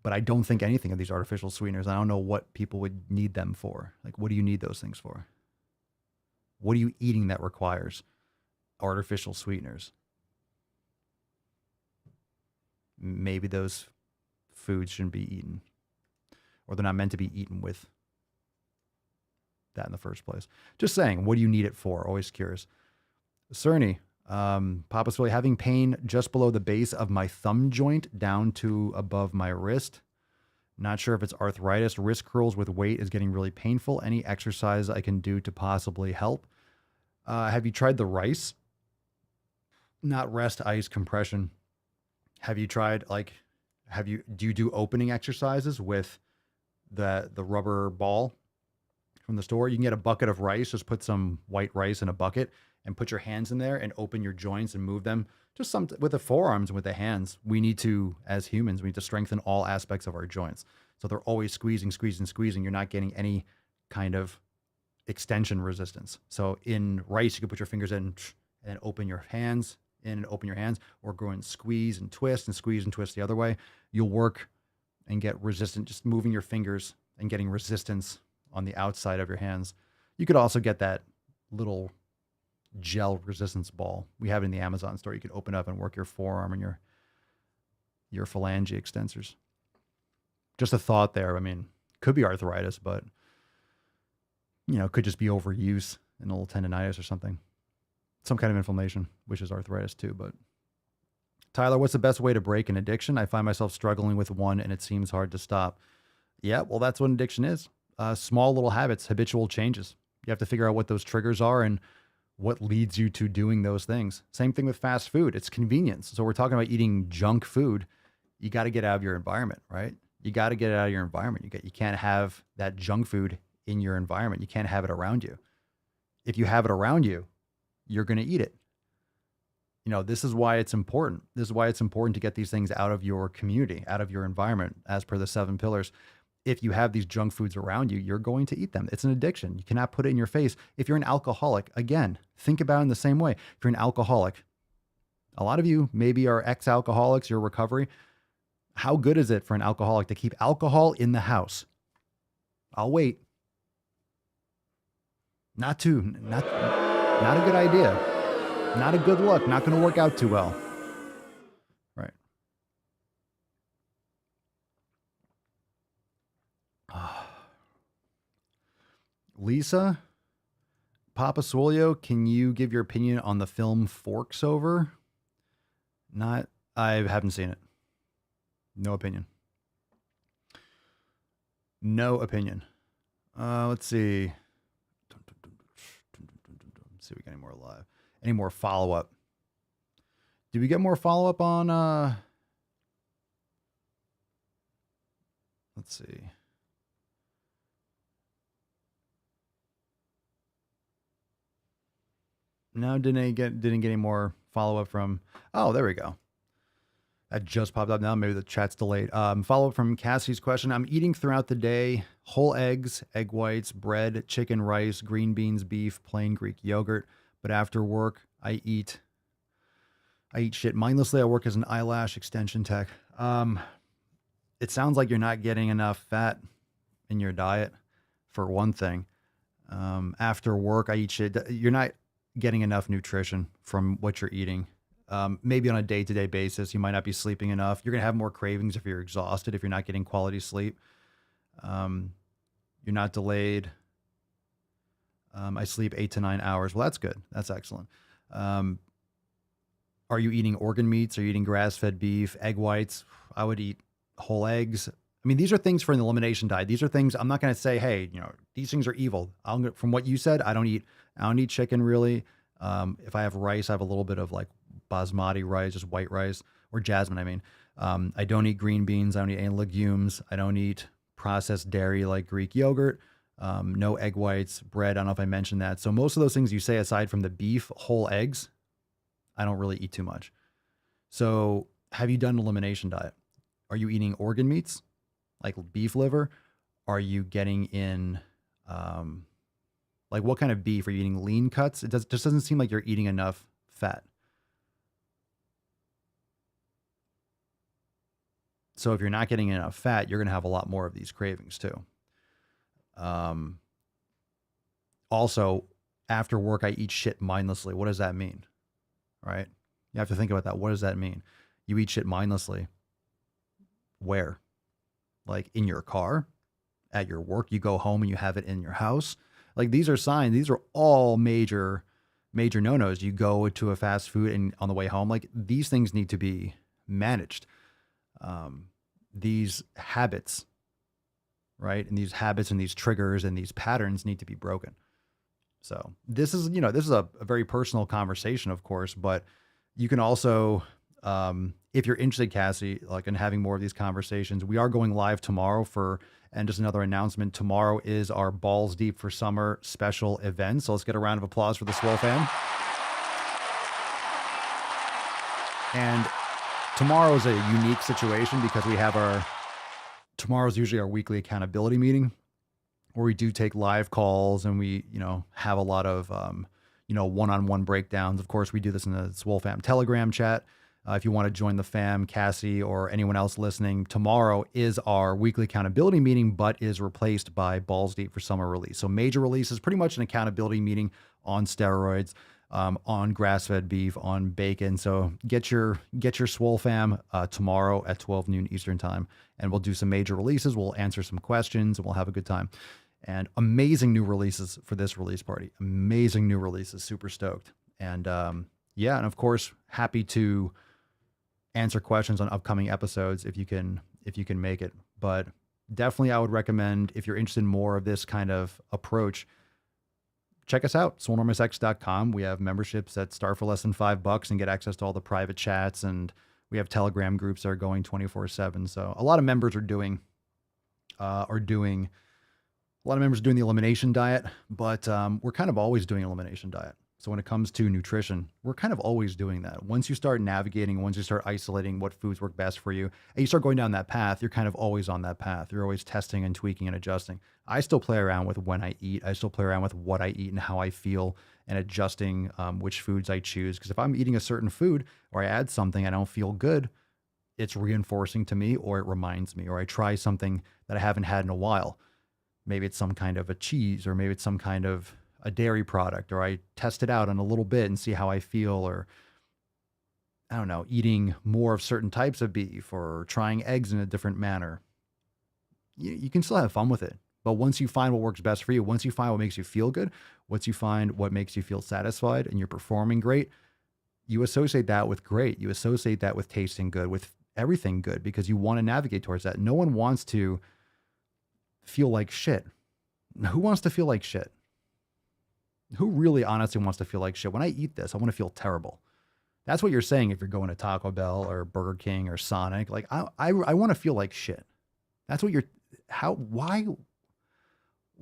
But I don't think anything of these artificial sweeteners, I don't know what people would need them for. Like, what do you need those things for? What are you eating that requires artificial sweeteners? Maybe those foods shouldn't be eaten, or they're not meant to be eaten with that in the first place. Just saying, what do you need it for? Always curious. Cerny, Papa Swole, having pain just below the base of my thumb joint down to above my wrist. Not sure if it's arthritis. Wrist curls with weight is getting really painful. Any exercise I can do to possibly help? Have you tried the rice? Not rest, ice, compression. Have you tried, like, do you do opening exercises with the rubber ball from the store? You can get a bucket of rice, just put some white rice in a bucket and put your hands in there and open your joints and move them. Just some with the forearms and with the hands. We need to, as humans, we need to strengthen all aspects of our joints. So they're always squeezing. You're not getting any kind of extension resistance. So in rice, you can put your fingers in and open your hands in and open your hands, or go and squeeze and twist the other way. You'll work and get resistant, just moving your fingers and getting resistance on the outside of your hands. You could also get that little gel resistance ball. We have it in the Amazon store. You can open up and work your forearm and your phalange extensors. Just a thought there. I mean, could be arthritis, but could just be overuse and a little tendonitis or something. Some kind of inflammation, which is arthritis too. But Tyler, what's the best way to break an addiction? I find myself struggling with one and it seems hard to stop. Yeah, well, that's what addiction is. Small little habits, habitual changes. You have to figure out what those triggers are and what leads you to doing those things. Same thing with fast food. It's convenience. So we're talking about eating junk food. You got to get out of your environment, right? You got to get out of your environment. You can't have that junk food in your environment. You can't have it around you. If you have it around you, you're going to eat it. This is why it's important. This is why it's important to get these things out of your community, out of your environment, as per the 7 pillars. If you have these junk foods around you, you're going to eat them. It's an addiction. You cannot put it in your face. If you're an alcoholic, again, think about it in the same way. If you're an alcoholic, a lot of you maybe are ex-alcoholics, you're recovery. How good is it for an alcoholic to keep alcohol in the house? I'll wait. Not a good idea. Not a good look. Not going to work out too well. Right. Lisa, Papa Swolio, can you give your opinion on the film Forks Over? I haven't seen it. No opinion. Let's see. Let's see if we got any more live. Any more follow-up? Did we get more follow-up on, let's see. No, didn't get any more follow-up from, oh, there we go. That just popped up now. Maybe the chat's delayed. Follow-up from Cassie's question. I'm eating throughout the day whole eggs, egg whites, bread, chicken, rice, green beans, beef, plain Greek yogurt. But after work, I eat shit mindlessly. I work as an eyelash extension tech. It sounds like you're not getting enough fat in your diet, for one thing. After work, I eat shit. You're not getting enough nutrition from what you're eating. Maybe on a day-to-day basis, you might not be sleeping enough. You're going to have more cravings if you're exhausted, if you're not getting quality sleep. You're not delayed. I sleep 8 to 9 hours. Well, that's good. That's excellent. Are you eating organ meats? Are you eating grass-fed beef, egg whites? I would eat whole eggs, I mean, these are things for an elimination diet. These are things I'm not going to say, hey, these things are evil. From what you said, I don't eat chicken really. If I have rice, I have a little bit of like basmati rice, just white rice, or jasmine, I mean. I don't eat green beans. I don't eat any legumes. I don't eat processed dairy like Greek yogurt. No egg whites, bread. I don't know if I mentioned that. So most of those things you say, aside from the beef, whole eggs, I don't really eat too much. So have you done an elimination diet? Are you eating organ meats like beef liver? Are you getting in, like what kind of beef? Are you eating lean cuts? Just doesn't seem like you're eating enough fat. So if you're not getting enough fat, you're going to have a lot more of these cravings too. Also, after work, I eat shit mindlessly. What does that mean? Right? You have to think about that. What does that mean? You eat shit mindlessly. Where? Like in your car, at your work, you go home and you have it in your house. Like these are signs. These are all major no-nos. You go to a fast food and on the way home, like these things need to be managed. These habits, right? And these habits and these triggers and these patterns need to be broken. So this is a very personal conversation, of course, but you can also, if you're interested, Cassie, like in having more of these conversations, we are going live tomorrow and just another announcement. Tomorrow is our Balls Deep for Summer special event. So let's get a round of applause for the Swole fam. And tomorrow is a unique situation because tomorrow's usually our weekly accountability meeting where we do take live calls and we, have a lot of, one-on-one breakdowns. Of course, we do this in the Swole fam Telegram chat. If you want to join the fam, Cassie, or anyone else listening, tomorrow is our weekly accountability meeting, but is replaced by Balls Deep for Summer release. So major release is pretty much an accountability meeting on steroids, on grass-fed beef, on bacon. So get your Swole fam tomorrow at 12 noon Eastern time, and we'll do some major releases. We'll answer some questions, and we'll have a good time. And amazing new releases for this release party. Amazing new releases. Super stoked. And and of course, happy to answer questions on upcoming episodes if you can make it. But definitely I would recommend, if you're interested in more of this kind of approach, check us out, swolenormousx.com. We have memberships that start for less than $5 and get access to all the private chats, and we have Telegram groups that are going 24/7. So a lot of members are doing the elimination diet, but we're kind of always doing elimination diet. So when it comes to nutrition, we're kind of always doing that. Once you start navigating, once you start isolating what foods work best for you, and you start going down that path, you're kind of always on that path. You're always testing and tweaking and adjusting. I still play around with when I eat. I still play around with what I eat and how I feel, and adjusting which foods I choose. Because if I'm eating a certain food or I add something I don't feel good, it's reinforcing to me, or it reminds me, or I try something that I haven't had in a while. Maybe it's some kind of a cheese, or maybe it's some kind of a dairy product, or I test it out on a little bit and see how I feel, or I don't know, eating more of certain types of beef, or trying eggs in a different manner. You can still have fun with it. But once you find what works best for you, once you find what makes you feel good, once you find what makes you feel satisfied and you're performing great, you associate that with great. You associate that with tasting good, with everything good, because you want to navigate towards that. No one wants to feel like shit. Who wants to feel like shit? Who really honestly wants to feel like shit? When I eat this, I want to feel terrible. That's what you're saying if you're going to Taco Bell or Burger King or Sonic. Like, I want to feel like shit. That's what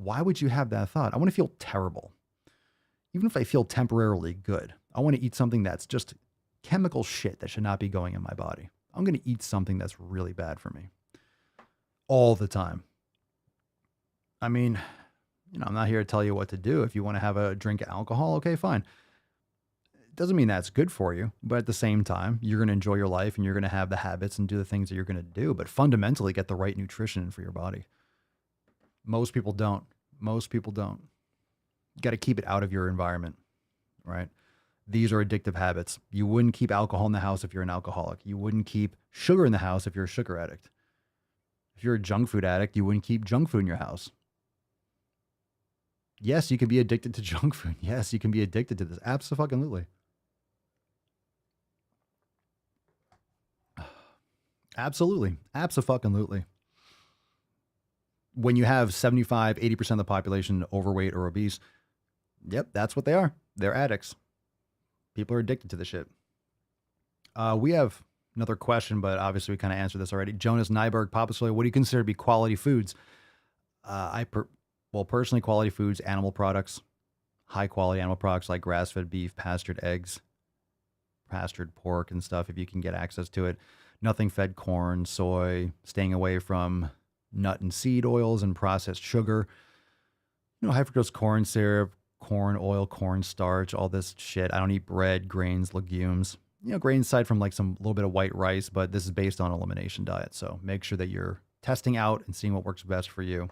why would you have that thought? I want to feel terrible. Even if I feel temporarily good, I want to eat something that's just chemical shit that should not be going in my body. I'm going to eat something that's really bad for me all the time. I mean, I'm not here to tell you what to do. If you want to have a drink of alcohol, okay, fine. It doesn't mean that's good for you, but at the same time, you're going to enjoy your life and you're going to have the habits and do the things that you're going to do, but fundamentally get the right nutrition in for your body. Most people don't. You got to keep it out of your environment, right? These are addictive habits. You wouldn't keep alcohol in the house if you're an alcoholic. You wouldn't keep sugar in the house if you're a sugar addict. If you're a junk food addict, you wouldn't keep junk food in your house. Yes, you can be addicted to junk food. Yes, you can be addicted to this. Abso-fucking-lutely. Absolutely. Abso-fucking-lutely. when you have 75, 80% of the population overweight or obese, yep, that's what they are. They're addicts. People are addicted to the shit. We have another question, but obviously we kind of answered this already. Jonas Nyberg, Papa Swolio, what do you consider to be quality foods? Personally, quality foods, animal products, high quality animal products like grass-fed beef, pastured eggs, pastured pork and stuff, if you can get access to it. Nothing fed corn, soy, staying away from nut and seed oils and processed sugar. High fructose corn syrup, corn oil, corn starch, all this shit. I don't eat bread, grains, legumes. Grains aside from like some little bit of white rice, but this is based on elimination diet. So make sure that you're testing out and seeing what works best for you.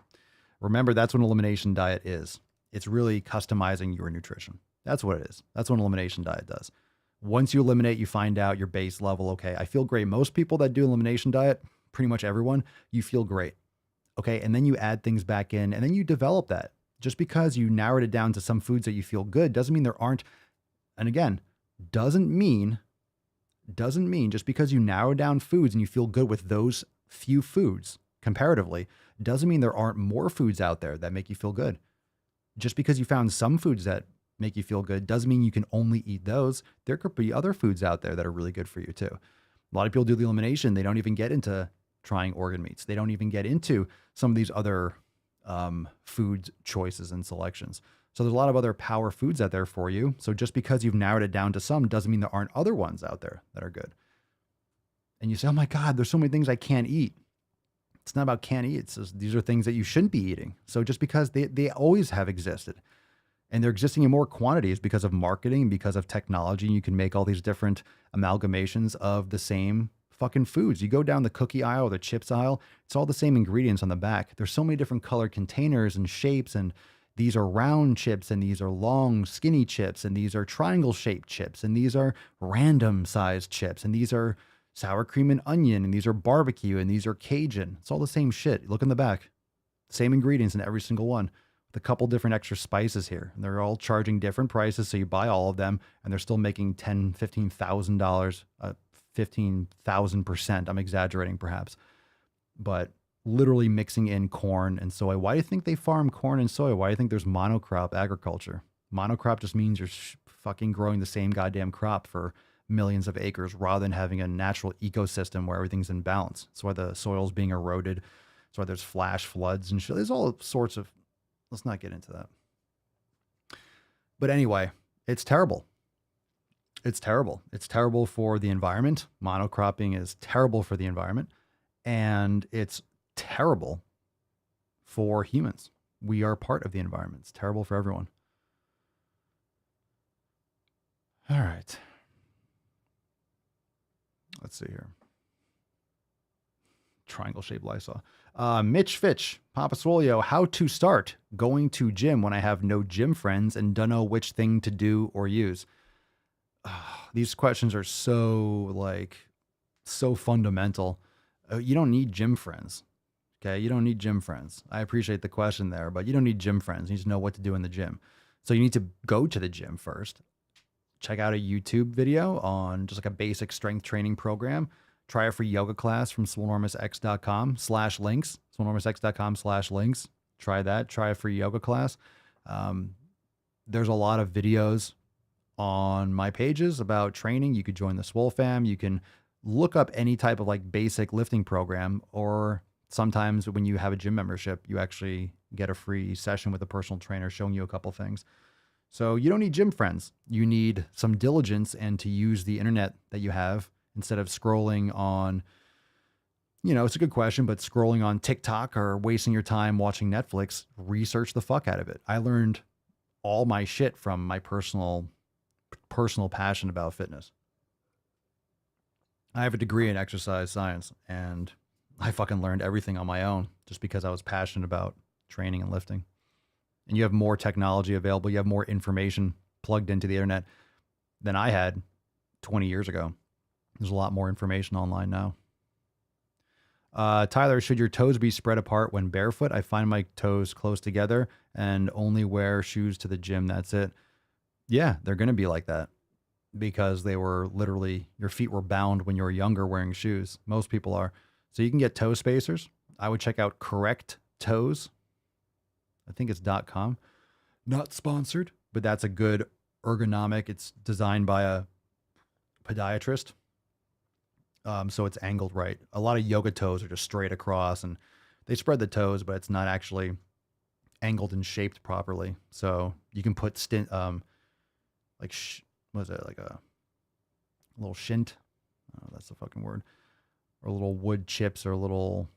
Remember, that's what an elimination diet is. It's really customizing your nutrition. That's what it is. That's what an elimination diet does. Once you eliminate, you find out your base level. Okay, I feel great. Most people that do elimination diet, pretty much everyone, you feel great. Okay, and then you add things back in and then you develop that. Just because you narrowed it down to some foods that you feel good doesn't mean there aren't, and again, doesn't mean just because you narrow down foods and you feel good with those few foods comparatively, doesn't mean there aren't more foods out there that make you feel good. Just because you found some foods that make you feel good doesn't mean you can only eat those. There could be other foods out there that are really good for you too. A lot of people do the elimination. They don't even get into trying organ meats. They don't even get into some of these other food choices and selections. So there's a lot of other power foods out there for you. So just because you've narrowed it down to some doesn't mean there aren't other ones out there that are good. And you say, oh my God, there's so many things I can't eat. It's not about can't eat. It's just, these are things that you shouldn't be eating. So just because they always have existed and they're existing in more quantities because of marketing, because of technology, you can make all these different amalgamations of the same fucking foods. You go down the cookie aisle or the chips aisle, it's all the same ingredients on the back. There's so many different color containers and shapes, and these are round chips, and these are long, skinny chips, and these are triangle-shaped chips, and these are random-sized chips, and these are sour cream and onion, and these are barbecue, and these are Cajun. It's all the same shit. Look in the back. Same ingredients in every single one, with a couple different extra spices here. And they're all charging different prices, so you buy all of them, and they're still making $10,000, $15,000, 15,000%. I'm exaggerating perhaps, but literally mixing in corn and soy. Why do you think they farm corn and soy? Why do you think there's monocrop agriculture? Monocrop just means you're fucking growing the same goddamn crop for millions of acres rather than having a natural ecosystem where everything's in balance. That's why the soil's being eroded. That's why there's flash floods and shit. There's all sorts of, let's not get into that. But anyway, it's terrible. It's terrible. It's terrible for the environment. Monocropping is terrible for the environment. And it's terrible for humans. We are part of the environment. It's terrible for everyone. All right. Let's see here. Triangle-shaped Lysol. Mitch Fitch, Papa Swolio, how to start going to gym when I have no gym friends and don't know which thing to do or use. These questions are so fundamental. You don't need gym friends. Okay. You don't need gym friends. I appreciate the question there, but you don't need gym friends. You need to know what to do in the gym. So you need to go to the gym first. Check out a YouTube video on just like a basic strength training program. Try a free yoga class from swolenormousx.com/links, swolenormousx.com/links. Try that. Try a free yoga class. There's a lot of videos on my pages about training. You could join the Swole fam. You can look up any type of like basic lifting program, or sometimes when you have a gym membership, you actually get a free session with a personal trainer showing you a couple things. So you don't need gym friends. You need some diligence and to use the internet that you have instead of scrolling on, it's a good question, but scrolling on TikTok or wasting your time watching Netflix. Research the fuck out of it. I learned all my shit from my personal passion about fitness. I have a degree in exercise science, and I fucking learned everything on my own just because I was passionate about training and lifting. And you have more technology available. You have more information plugged into the internet than I had 20 years ago. There's a lot more information online now. Tyler, should your toes be spread apart when barefoot? I find my toes close together and only wear shoes to the gym. That's it. Yeah, they're going to be like that because they were literally, your feet were bound when you were younger wearing shoes. Most people are. So you can get toe spacers. I would check out Correct Toes. I think it's .com. Not sponsored, but that's a good ergonomic. It's designed by a podiatrist. So it's angled right. A lot of yoga toes are just straight across and they spread the toes, but it's not actually angled and shaped properly. So you can put what is it? Like a little shint. Oh, that's the fucking word. Or little wood chips or little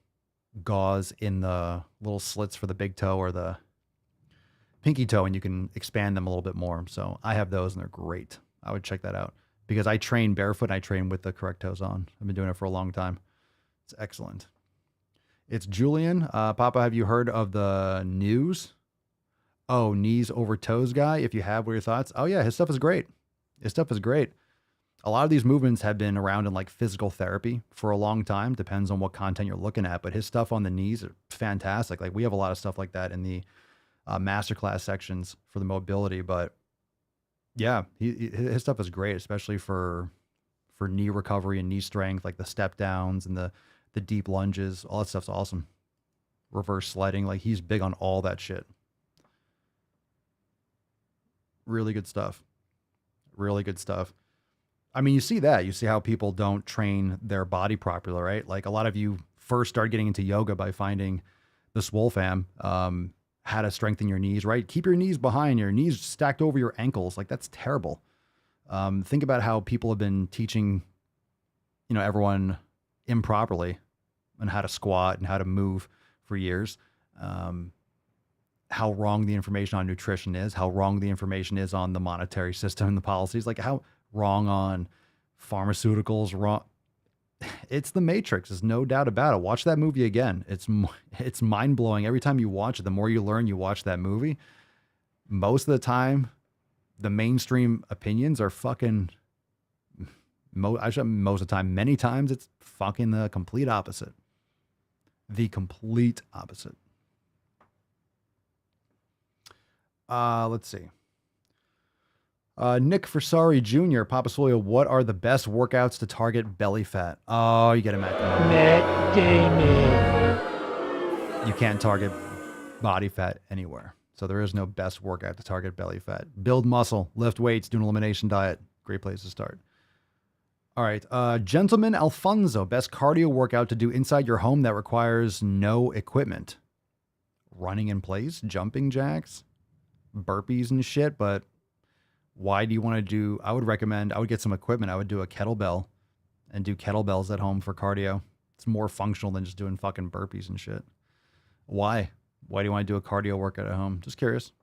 gauze in the little slits for the big toe or the pinky toe, and you can expand them a little bit more. So I have those and they're great. I would check that out because I train barefoot and I train with the correct toes on. I've been doing it for a long time. It's excellent. It's Julian. Papa, have you heard of the news? Oh, knees over toes guy. If you have, what are your thoughts? Oh yeah, his stuff is great. His stuff is great. A lot of these movements have been around in like physical therapy for a long time. Depends on what content you're looking at, but his stuff on the knees are fantastic. Like we have a lot of stuff like that in the masterclass sections for the mobility, but yeah, his stuff is great, especially for knee recovery and knee strength, like the step downs and the deep lunges. All that stuff's awesome. Reverse sledding, like he's big on all that shit. Really good stuff. Really good stuff. I mean, you see that. You see how people don't train their body properly, right? Like a lot of you first start getting into yoga by finding the Swole fam, how to strengthen your knees, right? Keep your knees behind, your knees stacked over your ankles. Like that's terrible. Think about how people have been teaching, everyone improperly on how to squat and how to move for years. How wrong the information on nutrition is, how wrong the information is on the monetary system and the policies, like how wrong on pharmaceuticals, wrong. It's the Matrix. There's no doubt about it. Watch that movie again. It's mind blowing. Every time you watch it, the more you learn, you watch that movie. Most of the time, the mainstream opinions are fucking, most of the time, many times it's fucking the complete opposite. The complete opposite. Let's see. Nick Versari Jr., Papa Swolio, what are the best workouts to target belly fat? Oh, you get him Matt Damon. You can't target body fat anywhere. So there is no best workout to target belly fat. Build muscle, lift weights, do an elimination diet. Great place to start. All right. Gentleman Alfonso, best cardio workout to do inside your home that requires no equipment. Running in place, jumping jacks, burpees and shit, but why do you want to do, I would get some equipment. I would do a kettlebell and do kettlebells at home for cardio. It's more functional than just doing fucking burpees and shit. Why? Why do you want to do a cardio workout at home? Just curious.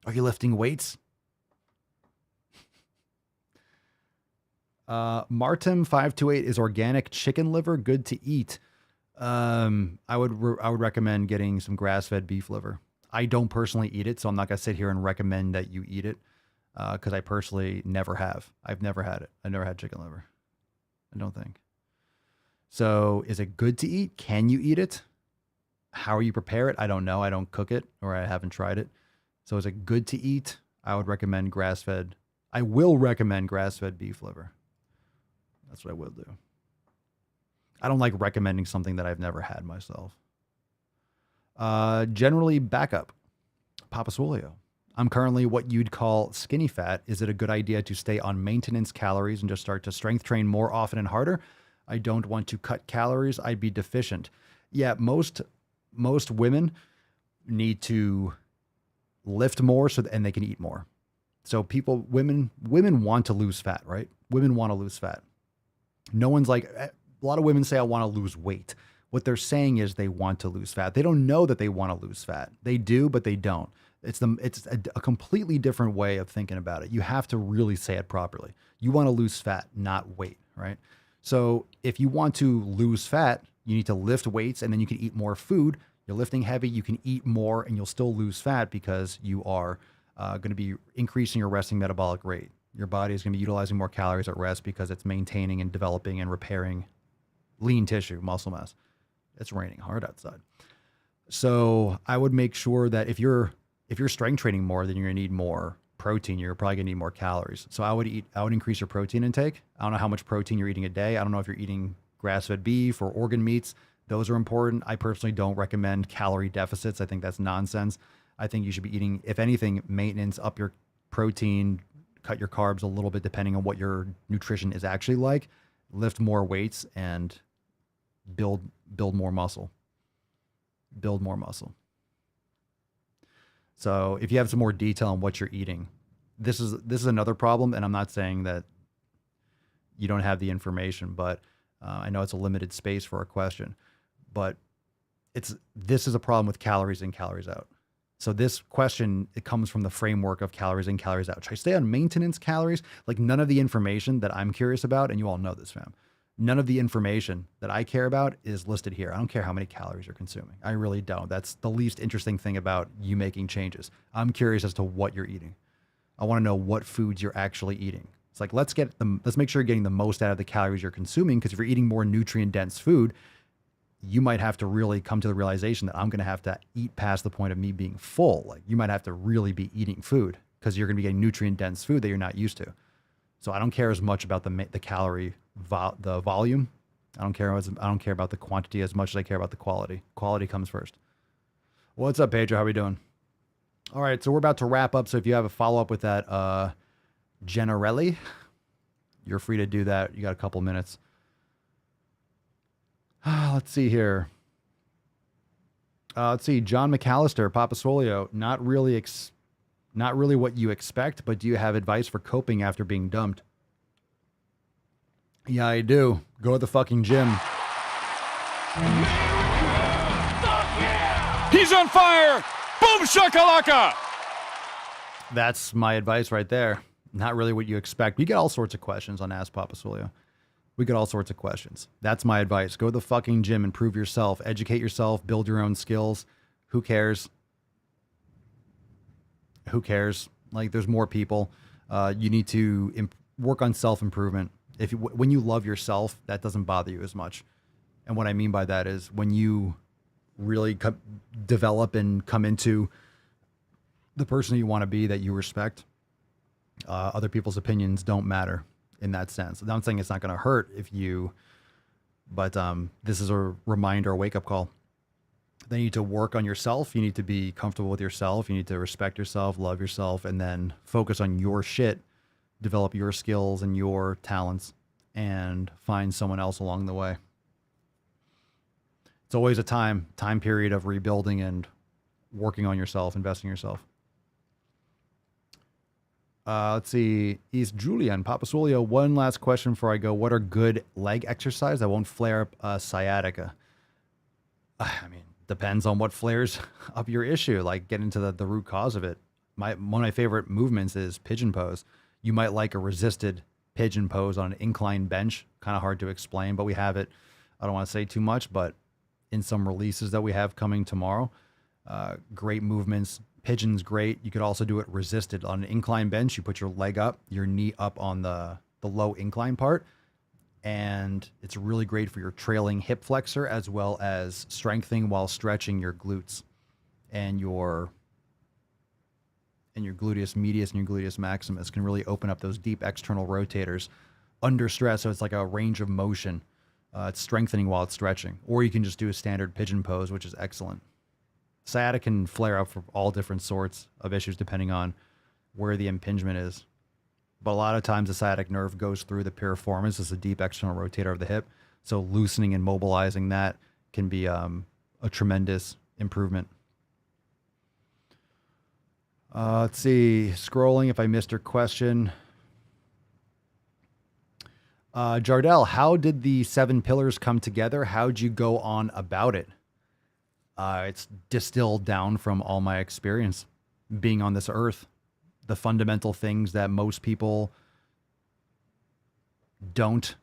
Are you lifting weights? Martin528, is organic chicken liver good to eat? I would recommend getting some grass-fed beef liver. I don't personally eat it, so I'm not going to sit here and recommend that you eat it. Because I personally never have. I've never had it. I've never had chicken liver. I don't think. So is it good to eat? Can you eat it? How you prepare it? I don't know. I don't cook it or I haven't tried it. So is it good to eat? I would recommend grass-fed. I will recommend grass-fed beef liver. That's what I will do. I don't like recommending something that I've never had myself. Generally backup. Papa Swolio. I'm currently what you'd call skinny fat. Is it a good idea to stay on maintenance calories and just start to strength train more often and harder? I don't want to cut calories. I'd be deficient. Yeah, most women need to lift more and they can eat more. So women want to lose fat, right? Women want to lose fat. No one's like, a lot of women say, I want to lose weight. What they're saying is they want to lose fat. They don't know that they want to lose fat. They do, but they don't. It's a completely different way of thinking about it. You have to really say it properly. You want to lose fat, not weight, right? So if you want to lose fat, you need to lift weights and then you can eat more food. You're lifting heavy, you can eat more and you'll still lose fat because you are going to be increasing your resting metabolic rate. Your body is going to be utilizing more calories at rest because it's maintaining and developing and repairing lean tissue, muscle mass. It's raining hard outside. So I would make sure that if you're strength training more, then you're going to need more protein. You're probably going to need more calories. So I would increase your protein intake. I don't know how much protein you're eating a day. I don't know if you're eating grass-fed beef or organ meats. Those are important. I personally don't recommend calorie deficits. I think that's nonsense. I think you should be eating, if anything, maintenance, up your protein, cut your carbs a little bit depending on what your nutrition is actually like, lift more weights, and build more muscle. Build more muscle. So if you have some more detail on what you're eating, this is another problem, and I'm not saying that you don't have the information, but I know it's a limited space for a question, but this is a problem with calories in, calories out. So this question, it comes from the framework of calories in, calories out. Should I stay on maintenance calories? Like, none of the information that I'm curious about, and you all know this, fam, none of the information that I care about is listed here. I don't care how many calories you're consuming. I really don't. That's the least interesting thing about you making changes. I'm curious as to what you're eating. I want to know what foods you're actually eating. It's like, let's make sure you're getting the most out of the calories you're consuming, because if you're eating more nutrient dense food, you might have to really come to the realization that I'm going to have to eat past the point of me being full. Like, you might have to really be eating food because you're going to be getting nutrient dense food that you're not used to. So I don't care as much about the calorie, the volume. I don't care about the quantity as much as I care about the quality. Quality comes first. What's up, Pedro? How we doing? All right, so we're about to wrap up. So if you have a follow up with that, Generelli, you're free to do that. You got a couple minutes. Let's see here. Let's see. John McAllister, Papa Swolio, not really what you expect, but do you have advice for coping after being dumped? Yeah, I do. Go to the fucking gym. He's on fire! Boom shakalaka! That's my advice right there. Not really what you expect. We get all sorts of questions on Ask Papa Swolio. We get all sorts of questions. That's my advice. Go to the fucking gym, improve yourself, educate yourself, build your own skills. Who cares? Who cares? Like, there's more people. You need to work on self-improvement. When you love yourself, that doesn't bother you as much. And what I mean by that is when you really develop and come into the person you want to be that you respect, other people's opinions don't matter in that sense. I'm saying it's not going to hurt but this is a reminder, a wake-up call. Then you need to work on yourself. You need to be comfortable with yourself. You need to respect yourself, love yourself, and then focus on your shit, develop your skills and your talents, and find someone else along the way. It's always a time period of rebuilding and working on yourself, investing in yourself. Let's see. East Julian, Papa Swolio, one last question before I go. What are good leg exercise that won't flare up sciatica? I mean, depends on what flares up your issue. Like, get into the root cause of it. One of my favorite movements is pigeon pose. You might like a resisted pigeon pose on an incline bench. Kind of hard to explain, but we have it. I don't want to say too much, but in some releases that we have coming tomorrow, great movements. Pigeon's great. You could also do it resisted on an incline bench. You put your leg up, your knee up on the low incline part, and it's really great for your trailing hip flexor as well as strengthening while stretching your glutes and your gluteus medius and your gluteus maximus. Can really open up those deep external rotators under stress. So it's like a range of motion. It's strengthening while it's stretching. Or you can just do a standard pigeon pose, which is excellent. Sciatica can flare up for all different sorts of issues depending on where the impingement is. But a lot of times the sciatic nerve goes through the piriformis. It's a deep external rotator of the hip. So loosening and mobilizing that can be a tremendous improvement. Let's see. Scrolling if I missed her question. Jardel, how did the 7 pillars come together? How'd you go on about it? It's distilled down from all my experience being on this earth. The fundamental things that most people don't.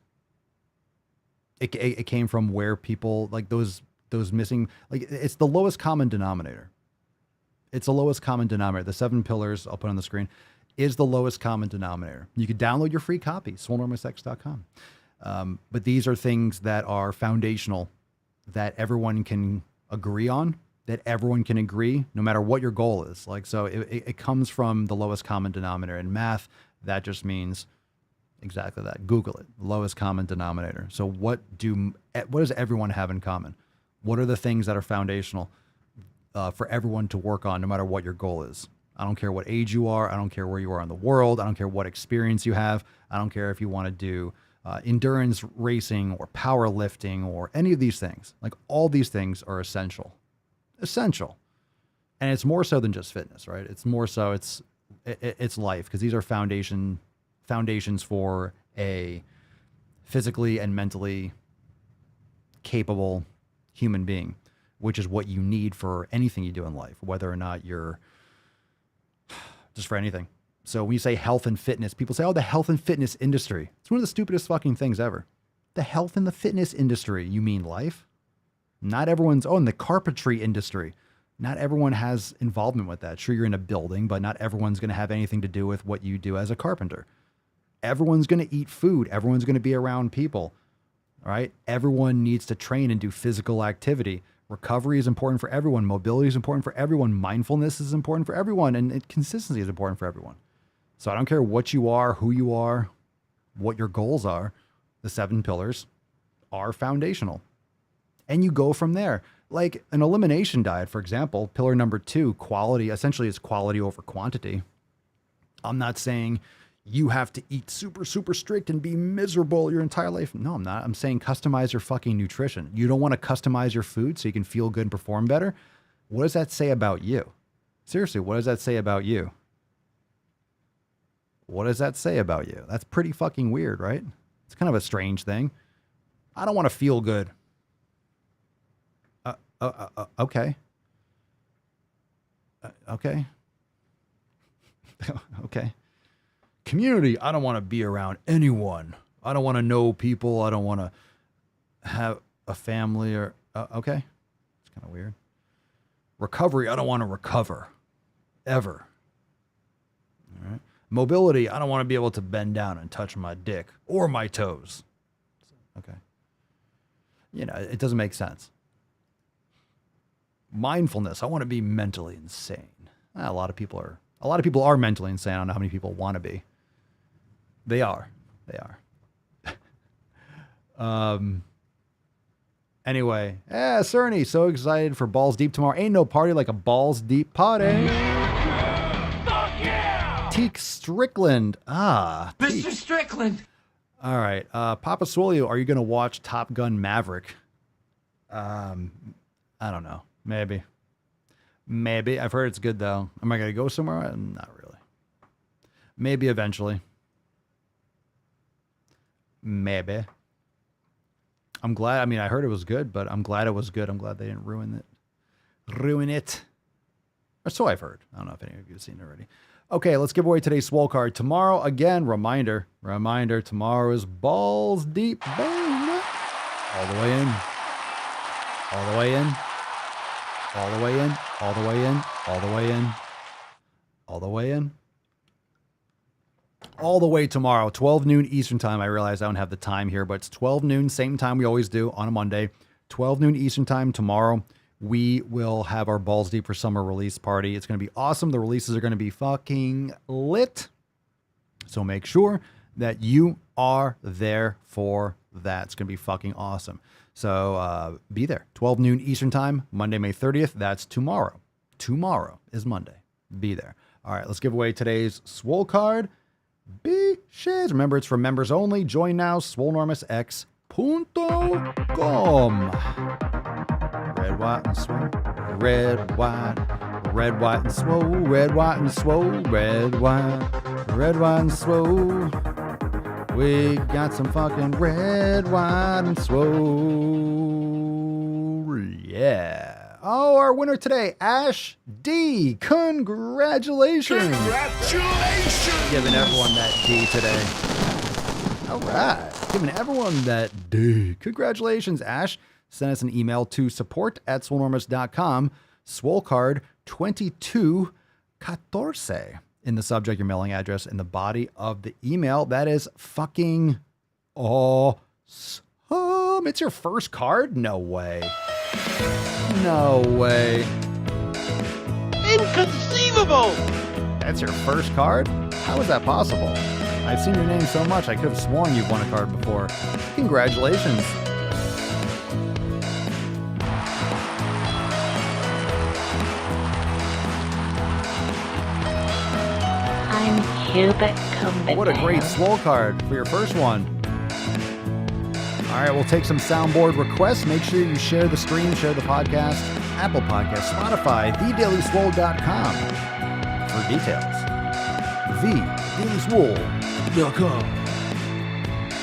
It came from where people, like those missing, like it's the lowest common denominator. It's the lowest common denominator. The 7 pillars, I'll put on the screen, is the lowest common denominator. You can download your free copy, swolenormoussex.com. But these are things that are foundational, that everyone can agree on, that everyone can agree, no matter what your goal is. Like, so it comes from the lowest common denominator. In math, that just means exactly that. Google it, lowest common denominator. So what does everyone have in common? What are the things that are foundational for everyone to work on, no matter what your goal is? I don't care what age you are. I don't care where you are in the world. I don't care what experience you have. I don't care if you want to do endurance racing or powerlifting or any of these things. Like, all these things are essential. Essential. And it's more so than just fitness, right? It's more so it's life, because these are foundations for a physically and mentally capable human being, which is what you need for anything you do in life, whether or not you're just for anything. So when you say health and fitness, people say, oh, the health and fitness industry. It's one of the stupidest fucking things ever. The health and the fitness industry. You mean life? Not everyone's, in the carpentry industry. Not everyone has involvement with that. Sure, you're in a building, but not everyone's going to have anything to do with what you do as a carpenter. Everyone's going to eat food. Everyone's going to be around people. All right? Everyone needs to train and do physical activity. Recovery is important for everyone. Mobility is important for everyone. Mindfulness is important for everyone. And consistency is important for everyone. So I don't care what you are, who you are, what your goals are. The 7 pillars are foundational. And you go from there. Like an elimination diet, for example, pillar number 2, quality, essentially is quality over quantity. I'm not saying you have to eat super, super strict and be miserable your entire life. No, I'm not. I'm saying customize your fucking nutrition. You don't want to customize your food so you can feel good and perform better? What does that say about you? Seriously, what does that say about you? What does that say about you? That's pretty fucking weird, right? It's kind of a strange thing. I don't want to feel good. Okay. Okay. Okay. Community. I don't want to be around anyone. I don't want to know people. I don't want to have a family or, okay. It's kind of weird. Recovery. I don't want to recover ever. All right. Mobility. I don't want to be able to bend down and touch my dick or my toes. Okay. You know, it doesn't make sense. Mindfulness. I want to be mentally insane. A lot of people are mentally insane. I don't know how many people want to be. They are. Anyway, Cerny, so excited for Balls Deep tomorrow. Ain't no party like a Balls Deep party. Fuck yeah! Teak Strickland. Mr. Strickland. All right. Papa Swolio, are you going to watch Top Gun Maverick? I don't know. Maybe. I've heard it's good, though. Am I going to go somewhere? Not really. Maybe eventually. Maybe. I'm glad. I mean, I heard it was good, but I'm glad it was good. I'm glad they didn't ruin it. Or so I've heard. I don't know if any of you have seen it already. Okay, let's give away today's Swole card. Tomorrow, again, reminder, tomorrow is Balls Deep. Baby. All the way in. All the way in. All the way in. All the way in. All the way in. All the way in. All the way tomorrow, 12 noon Eastern time. I realize I don't have the time here, but it's 12 noon, same time we always do on a Monday. 12 noon Eastern time tomorrow. We will have our Balls Deep for Summer release party. It's going to be awesome. The releases are going to be fucking lit. So make sure that you are there for that. It's going to be fucking awesome. So be there. 12 noon Eastern time, Monday, May 30th. That's tomorrow. Tomorrow is Monday. Be there. All right, let's give away today's Swole card. Bitches. Remember, it's for members only. Join now, swolenormousx.com. Red, white, and swole. Red, white, and swole. Red, white, and swole. Red, white, and swole. We got some fucking red, white, and swole. Yeah. Oh, our winner today, Ash D. Congratulations. Giving everyone that D today. All right. Giving everyone that D. Congratulations, Ash. Send us an email to support@swolenormous.com. Swole card 2214. In the subject, your mailing address, in the body of the email. That is fucking awesome. It's your first card? No way. No way. Inconceivable! That's your first card? How is that possible? I've seen your name so much, I could have sworn you've won a card before. Congratulations. cubic combination. What a great Swole card for your first one. All right, we'll take some soundboard requests. Make sure you share the stream, share the podcast, Apple Podcasts, Spotify, thedailyswole.com for details. thedailyswole.com.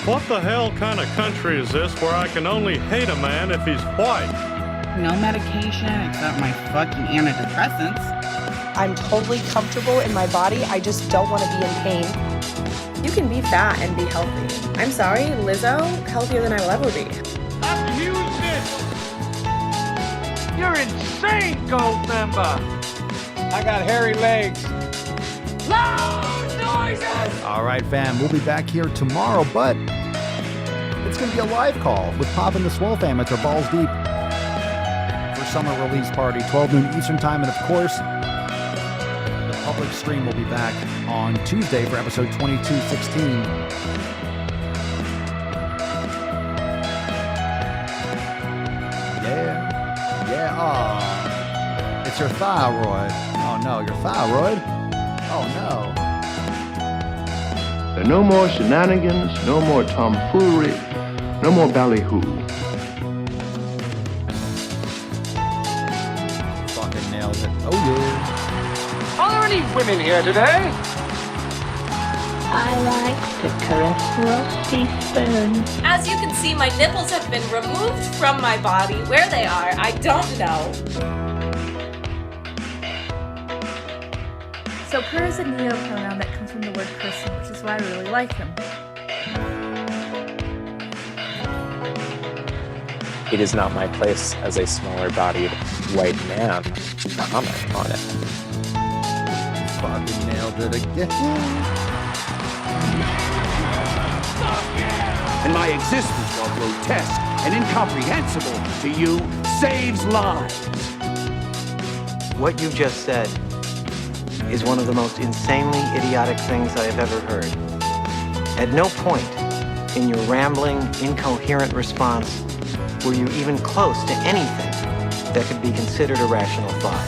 What the hell kind of country is this where I can only hate a man if he's white? No medication except my fucking antidepressants. I'm totally comfortable in my body. I just don't want to be in pain. You can be fat and be healthy. I'm sorry, Lizzo, healthier than I will ever be. I've used it! You're insane, gold member! I got hairy legs. Loud noises! All right, fam, we'll be back here tomorrow, but it's going to be a live call with Pop and the Swole fam. It's our Balls Deep for summer release party, 12 noon Eastern time, and of course, public stream will be back on Tuesday for episode 2216. Yeah. It's your thyroid. Oh no, your thyroid? Oh no. There are no more shenanigans, no more tomfoolery, no more ballyhoo. Fucking nailed it. Oh yeah. Are there any women here today? I like to caress rusty spoons. As you can see, my nipples have been removed from my body. Where they are, I don't know. So per is a neopronoun that comes from the word person, which is why I really like them. It is not my place as a smaller-bodied white man to comment on it. Fucking nailed it again. And my existence, while grotesque and incomprehensible to you, saves lives. What you just said is one of the most insanely idiotic things I have ever heard. At no point in your rambling, incoherent response were you even close to anything that could be considered a rational thought.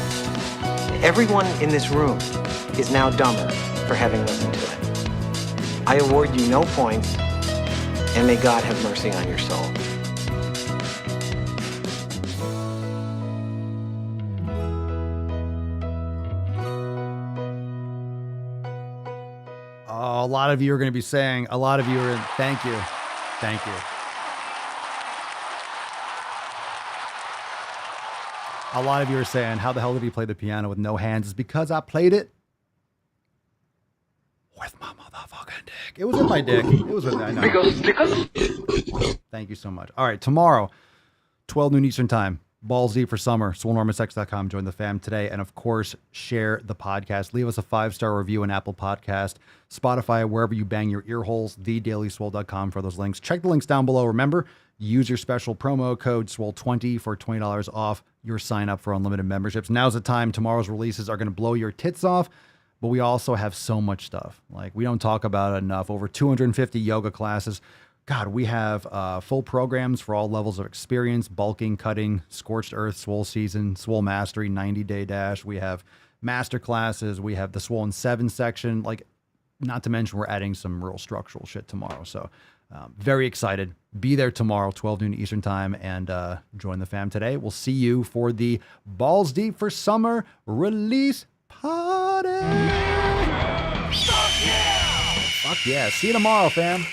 Everyone in this room is now dumber for having listened to it. I award you no points, and may God have mercy on your soul. Oh, a lot of you are going to be saying, thank you. Thank you. A lot of you are saying, how the hell did he play the piano with no hands? It's because I played it with my motherfucking dick. It was with my dick. It was with I know. Because. Thank you so much. All right, tomorrow, 12 noon Eastern time. Balls Deep for summer. SwoleNormanSex.com. Join the fam today. And of course, share the podcast. Leave us a 5-star review on Apple Podcast, Spotify, wherever you bang your ear holes, thedailyswole.com for those links. Check the links down below. Remember, use your special promo code SWOLE20 for $20 off your sign up for unlimited memberships. Now's the time. Tomorrow's releases are going to blow your tits off, but we also have so much stuff. Like, we don't talk about it enough. Over 250 yoga classes. God, we have full programs for all levels of experience: bulking, cutting, scorched earth, swole season, swole mastery, 90-day dash. We have master classes. We have the Swollen 7 section. Like, not to mention, we're adding some real structural shit tomorrow. So very excited. Be there tomorrow, 12 noon Eastern time, and join the fam today. We'll see you for the Balls Deep for Summer release party. Fuck yeah. See you tomorrow, fam.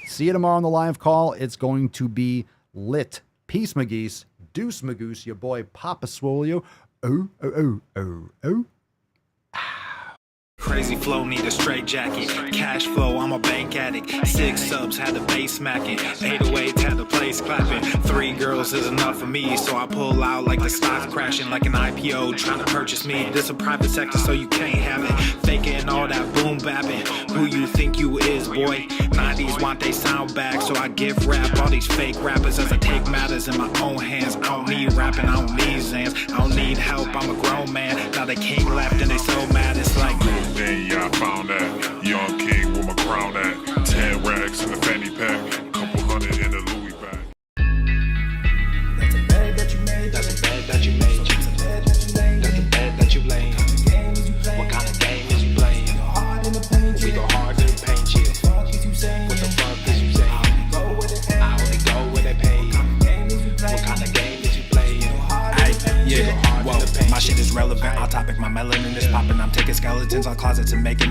See you tomorrow on the live call. It's going to be lit. Peace, McGeese. Deuce, Magoose. Your boy, Papa Swolio. Oh, oh, oh, oh, oh. Crazy flow, need a straight jacket. Cash flow, I'm a bank addict. 6 subs, had the bass smacking. 808s, had the place clapping. 3 girls is enough for me, so I pull out like the stock crashing. Like an IPO, trying to purchase me. This a private sector, so you can't have it. Faking all that boom bapping. Who you think you is, boy? 90s want they sound back, so I give rap all these fake rappers as I take matters in my own hands. I don't need rapping, I don't need Zans. I don't need help, I'm a grown man. Now they king left and they so mad, it's like... Then yeah, I found that young king with my crown at 10 racks in the fanny pack, couple hundred in the Louis bag. That's a bed that you made. That's a bed that you made. That's a bed that you laid. What kind of game is you playing? We go Yeah, whoa, my shit is relevant. Off topic, my melanin is popping. I'm taking skeletons out closets and making